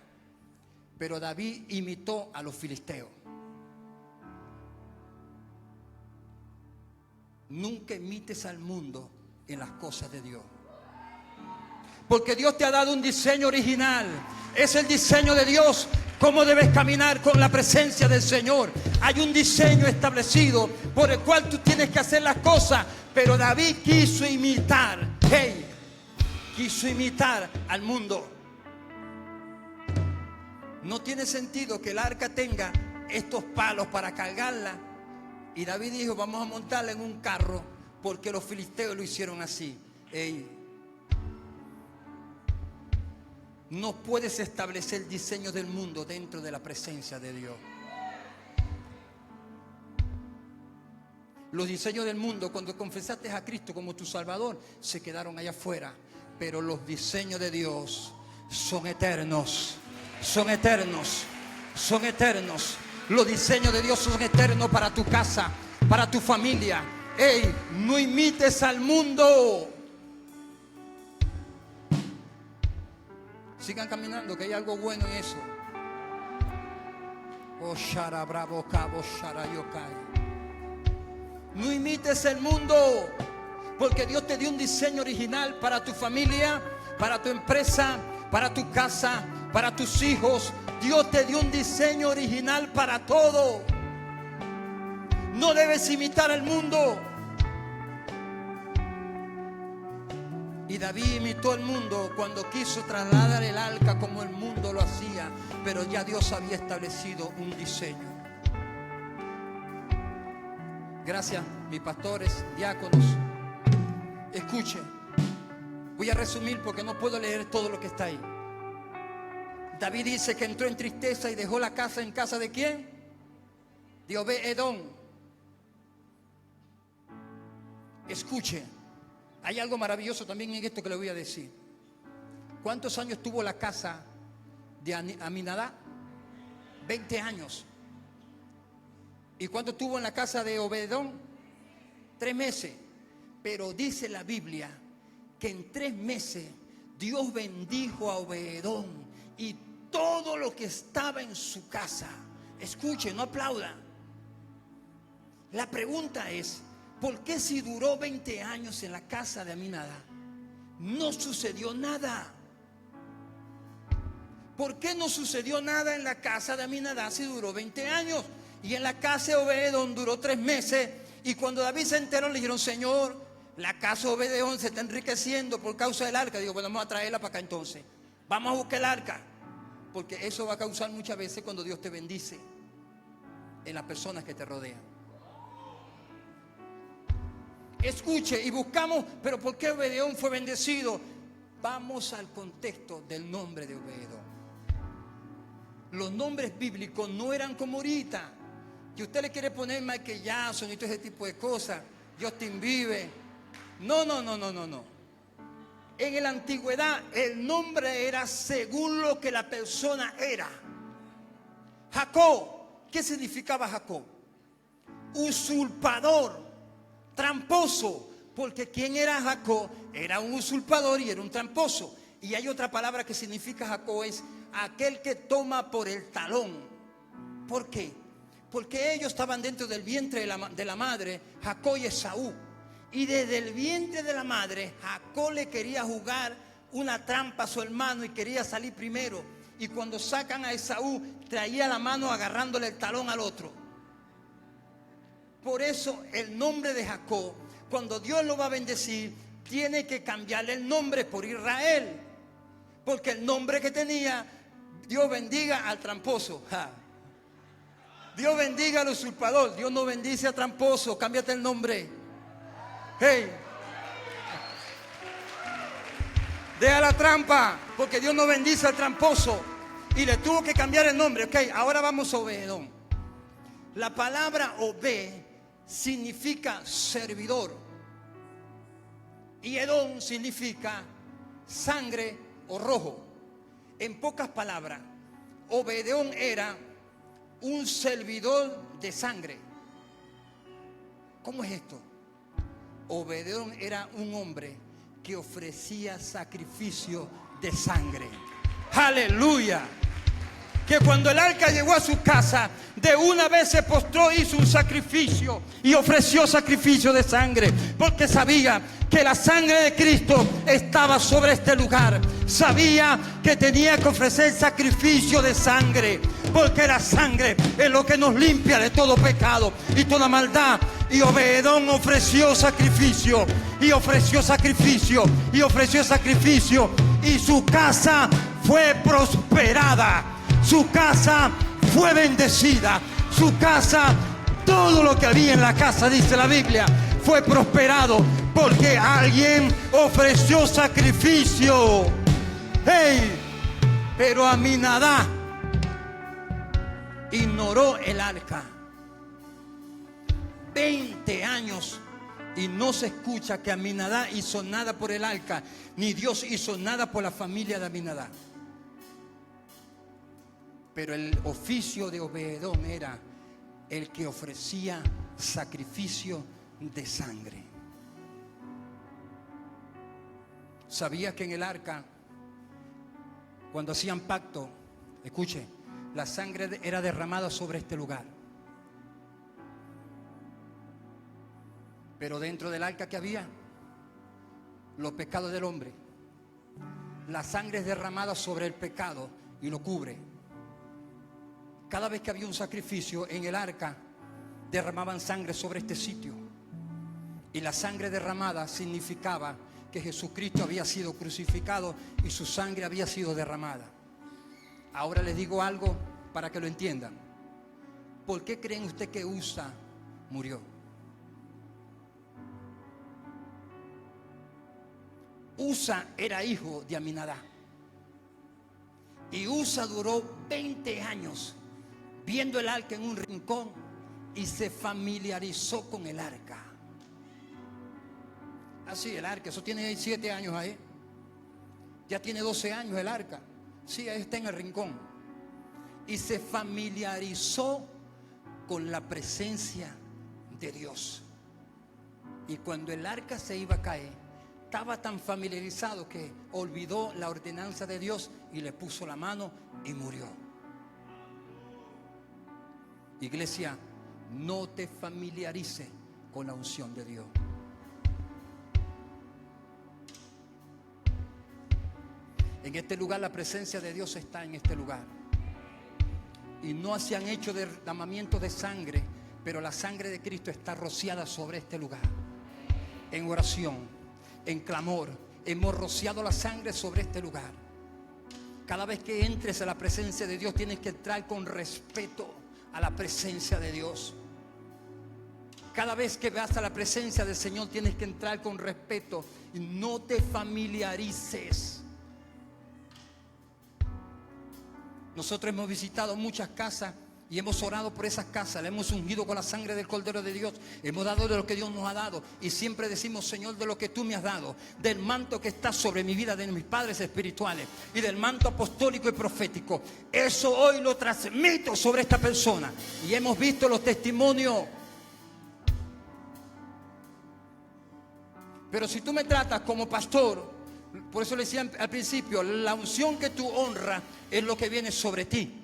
Pero David imitó a los filisteos. Nunca imites al mundo en las cosas de Dios, porque Dios te ha dado un diseño original. Es el diseño de Dios, cómo debes caminar con la presencia del Señor. Hay un diseño establecido por el cual tú tienes que hacer las cosas. Pero David quiso imitar, quiso imitar al mundo. No tiene sentido que el arca tenga estos palos para cargarla. Y David dijo: vamos a montarla en un carro, porque los filisteos lo hicieron así. No puedes establecer el diseño del mundo dentro de la presencia de Dios. Los diseños del mundo, cuando confesaste a Cristo como tu Salvador, se quedaron allá afuera. Pero los diseños de Dios son eternos. Son eternos. Son eternos. Los diseños de Dios son eternos para tu casa, para tu familia. No imites al mundo. Sigan caminando, que hay algo bueno en eso. Oh, shara bravo cabo shara yokai. No imites el mundo, porque Dios te dio un diseño original para tu familia, para tu empresa, para tu casa, para tus hijos. Dios te dio un diseño original para todo. No debes imitar el mundo. Y David imitó el mundo cuando quiso trasladar el arca como el mundo lo hacía, pero ya Dios había establecido un diseño. Gracias, mis pastores, diáconos. Escuchen, voy a resumir porque no puedo leer todo lo que está ahí. David dice que entró en tristeza y dejó la casa. ¿En casa de quién? De Obed-Edom. Escuche, hay algo maravilloso también en esto que le voy a decir. ¿Cuántos años tuvo la casa de Aminadab? 20 años. ¿Y cuánto tuvo en la casa de Obed-Edom? 3 meses. Pero dice la Biblia que en 3 meses Dios bendijo a Obed-Edom y todo lo que estaba en su casa. Escuche, no aplauda. La pregunta es: ¿por qué si duró 20 años en la casa de Aminadab no sucedió nada? ¿Por qué no sucedió nada en la casa de Aminadab si duró 20 años? Y en la casa de Obed-Edom duró 3 meses. Y cuando David se enteró, le dijeron: Señor, la casa de Obed-Edom se está enriqueciendo por causa del arca. Digo: bueno, vamos a traerla para acá entonces. Vamos a buscar el arca. Porque eso va a causar muchas veces cuando Dios te bendice en las personas que te rodean. Escuche, y buscamos, pero ¿por qué Obed-Edom fue bendecido? Vamos al contexto del nombre de Obed-Edom. Los nombres bíblicos no eran como ahorita, que usted le quiere poner Michael Jackson y todo ese tipo de cosas, Justin Bieber. No. En la antigüedad el nombre era según lo que la persona era. Jacob, ¿qué significaba Jacob? Usurpador, tramposo, porque ¿quién era Jacob? Era un usurpador y era un tramposo. Y hay otra palabra que significa Jacob, es aquel que toma por el talón. ¿Por qué? Porque ellos estaban dentro del vientre de la madre, Jacob y Esaú. Y desde el vientre de la madre, Jacob le quería jugar una trampa a su hermano y quería salir primero. Y cuando sacan a Esaú, traía la mano agarrándole el talón al otro. Por eso el nombre de Jacob, cuando Dios lo va a bendecir, tiene que cambiarle el nombre por Israel. Porque el nombre que tenía, Dios bendiga al tramposo. Dios bendiga al usurpador. Dios no bendice al tramposo. Cámbiate el nombre. Hey. Deja la trampa, porque Dios no bendice al tramposo. Y le tuvo que cambiar el nombre. Ok, ahora vamos a Obed-Edom. La palabra Obed significa servidor. Y Edom significa sangre o rojo. En pocas palabras, Obed-Edom era un servidor de sangre. ¿Cómo es esto? Obed-Edom era un hombre que ofrecía sacrificio de sangre. ¡Aleluya! Que cuando el arca llegó a su casa, de una vez se postró, hizo un sacrificio y ofreció sacrificio de sangre, porque sabía que la sangre de Cristo estaba sobre este lugar. Sabía que tenía que ofrecer sacrificio de sangre, porque la sangre es lo que nos limpia de todo pecado y toda maldad. Y Obed-Edom ofreció sacrificio, y ofreció sacrificio, y ofreció sacrificio, y su casa fue prosperada. Su casa fue bendecida. Su casa, todo lo que había en la casa, dice la Biblia, fue prosperado porque alguien ofreció sacrificio. ¡Hey! Pero Aminadab ignoró el arca. 20 años y no se escucha que Aminadab hizo nada por el arca, ni Dios hizo nada por la familia de Aminadab. Pero el oficio de Obed-Edom era el que ofrecía sacrificio de sangre. Sabía que en el arca, cuando hacían pacto, escuche, la sangre era derramada sobre este lugar. Pero dentro del arca que había, los pecados del hombre. La sangre es derramada sobre el pecado y lo cubre. Cada vez que había un sacrificio en el arca, derramaban sangre sobre este sitio. Y la sangre derramada significaba que Jesucristo había sido crucificado y su sangre había sido derramada. Ahora les digo algo para que lo entiendan. ¿Por qué creen ustedes que Usa murió? Usa era hijo de Aminadab. Y Usa duró 20 años viendo el arca en un rincón y se familiarizó con el arca. Así el arca, eso tiene 7 años ahí. Ya tiene 12 años el arca. Sí, ahí está en el rincón. Y se familiarizó con la presencia de Dios. Y cuando el arca se iba a caer, estaba tan familiarizado que olvidó la ordenanza de Dios y le puso la mano y murió. Iglesia, no te familiarices con la unción de Dios. En este lugar la presencia de Dios está en este lugar. Y no se han hecho derramamiento de sangre, pero la sangre de Cristo está rociada sobre este lugar. En oración, en clamor, hemos rociado la sangre sobre este lugar. Cada vez que entres a la presencia de Dios, tienes que entrar con respeto a la presencia de Dios. Cada vez que vas a la presencia del Señor tienes que entrar con respeto y no te familiarices. Nosotros hemos visitado muchas casas y hemos orado por esas casas, le hemos ungido con la sangre del Cordero de Dios, hemos dado de lo que Dios nos ha dado y siempre decimos: Señor, de lo que tú me has dado, del manto que está sobre mi vida, de mis padres espirituales y del manto apostólico y profético, eso hoy lo transmito sobre esta persona. Y hemos visto los testimonios. Pero si tú me tratas como pastor, por eso le decía al principio, la unción que tú honras es lo que viene sobre ti.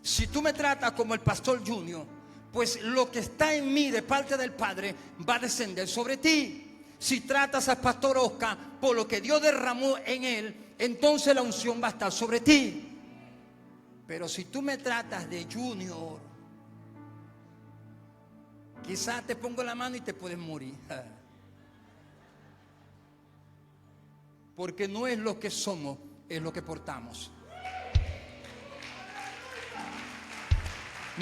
Si tú me tratas como el pastor Junior, pues lo que está en mí de parte del Padre va a descender sobre ti. Si tratas al pastor Oscar por lo que Dios derramó en él, entonces la unción va a estar sobre ti. Pero si tú me tratas de Junior, quizás te pongo la mano y te puedes morir. Porque no es lo que somos, es lo que portamos.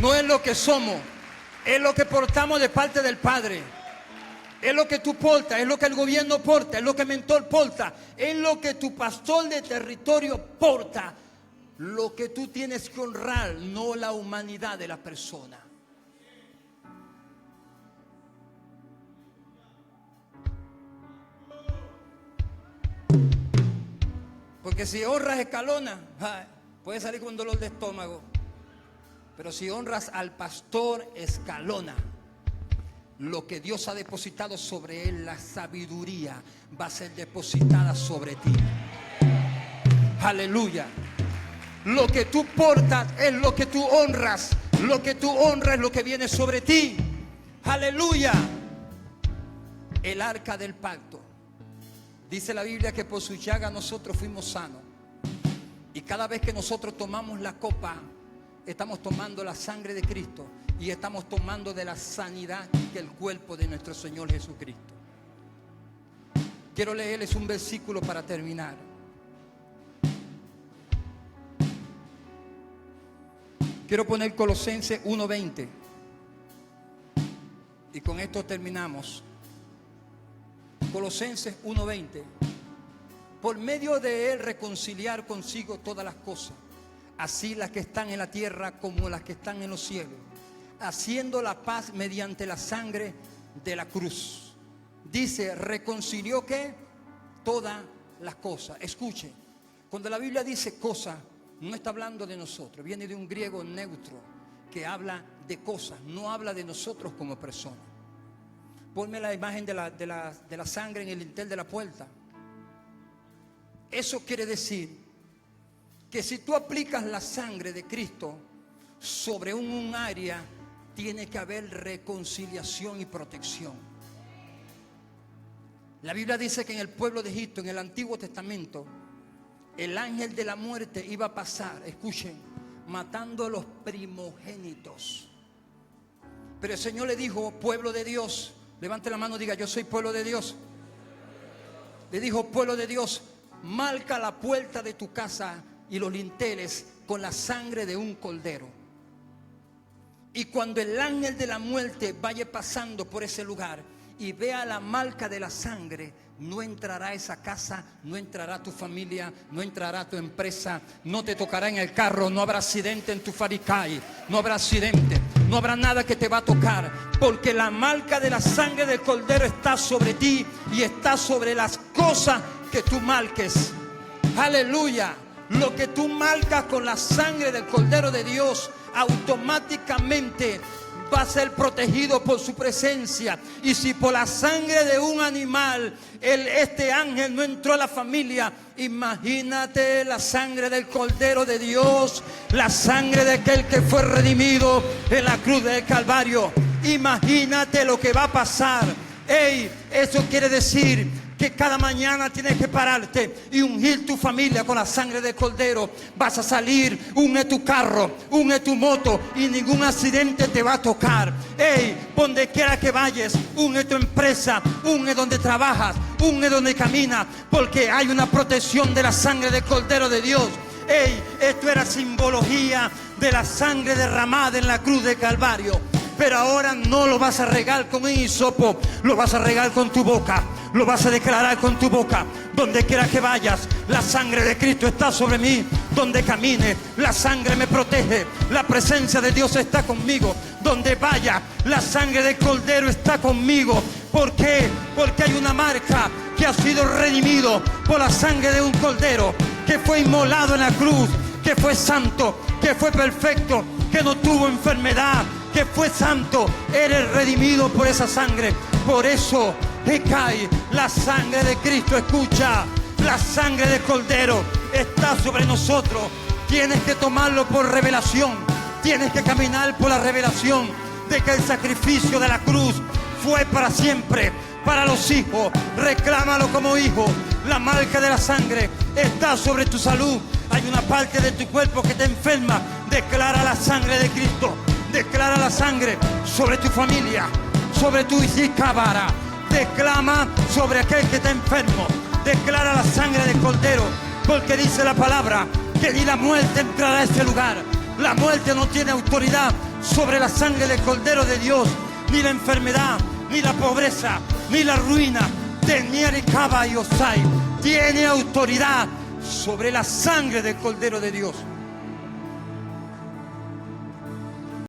No es lo que somos, es lo que portamos de parte del Padre. Es lo que tú portas, es lo que el gobierno porta, es lo que el mentor porta, es lo que tu pastor de territorio porta. Lo que tú tienes que honrar, no la humanidad de la persona. Porque si honras Escalona, puedes salir con dolor de estómago. Pero si honras al pastor Escalona, lo que Dios ha depositado sobre él, la sabiduría, va a ser depositada sobre ti. Aleluya. Lo que tú portas es lo que tú honras. Lo que tú honras es lo que viene sobre ti. Aleluya. El arca del pacto. Dice la Biblia que por su llaga nosotros fuimos sanos. Y cada vez que nosotros tomamos la copa, estamos tomando la sangre de Cristo y estamos tomando de la sanidad del cuerpo de nuestro Señor Jesucristo. Quiero leerles un versículo para terminar. Quiero poner Colosenses 1:20 y con esto terminamos. Colosenses 1:20. Por medio de él reconciliar consigo todas las cosas, así las que están en la tierra como las que están en los cielos, haciendo la paz mediante la sangre de la cruz. Dice, reconcilió ¿qué? Todas las cosas. Escuchen, cuando la Biblia dice cosas, no está hablando de nosotros, viene de un griego neutro que habla de cosas, no habla de nosotros como personas. Ponme la imagen de la sangre en el dintel de la puerta. Eso quiere decir que si tú aplicas la sangre de Cristo sobre un área, tiene que haber reconciliación y protección. La Biblia dice que en el pueblo de Egipto, en el Antiguo Testamento, el ángel de la muerte iba a pasar, escuchen, matando a los primogénitos. Pero el Señor le dijo, pueblo de Dios, levante la mano, diga, yo soy pueblo de Dios. Le dijo, pueblo de Dios, marca la puerta de tu casa y los linteles con la sangre de un cordero. Y cuando el ángel de la muerte vaya pasando por ese lugar y vea la marca de la sangre, no entrará a esa casa, no entrará tu familia, no entrará tu empresa, no te tocará en el carro, no habrá accidente en tu faricay, no habrá accidente, no habrá nada que te va a tocar, porque la marca de la sangre del cordero está sobre ti y está sobre las cosas que tú marques. Aleluya. Lo que tú marcas con la sangre del Cordero de Dios, automáticamente va a ser protegido por su presencia. Y si por la sangre de un animal este ángel no entró a la familia, imagínate la sangre del Cordero de Dios, la sangre de aquel que fue redimido en la cruz del Calvario. Imagínate lo que va a pasar. Eso quiere decir que cada mañana tienes que pararte y ungir tu familia con la sangre del Cordero. Vas a salir, une tu carro, une tu moto y ningún accidente te va a tocar. Donde quiera que vayas, une tu empresa, une donde trabajas, une donde caminas, porque hay una protección de la sangre del Cordero de Dios. Esto era simbología de la sangre derramada en la cruz del Calvario. Pero ahora no lo vas a regar con un hisopo, lo vas a regar con tu boca. Lo vas a declarar con tu boca. Donde quiera que vayas, la sangre de Cristo está sobre mí. Donde camine, la sangre me protege. La presencia de Dios está conmigo. Donde vaya, la sangre del Cordero está conmigo. ¿Por qué? Porque hay una marca que ha sido redimido por la sangre de un Cordero, que fue inmolado en la cruz, que fue santo, que fue perfecto, que no tuvo enfermedad, que fue santo. Eres redimido por esa sangre. Por eso cae la sangre de Cristo. Escucha, la sangre del Cordero está sobre nosotros. Tienes que tomarlo por revelación. Tienes que caminar por la revelación de que el sacrificio de la cruz fue para siempre, para los hijos. Reclámalo como hijo. La marca de la sangre está sobre tu salud. Hay una parte de tu cuerpo que te enferma. Declara la sangre de Cristo. Declara la sangre sobre tu familia, sobre tu Isicabara. Declama sobre aquel que está enfermo. Declara la sangre del Cordero, porque dice la palabra que ni la muerte entrará a ese lugar. La muerte no tiene autoridad sobre la sangre del Cordero de Dios, ni la enfermedad, ni la pobreza, ni la ruina. Tiene autoridad sobre la sangre del Cordero de Dios.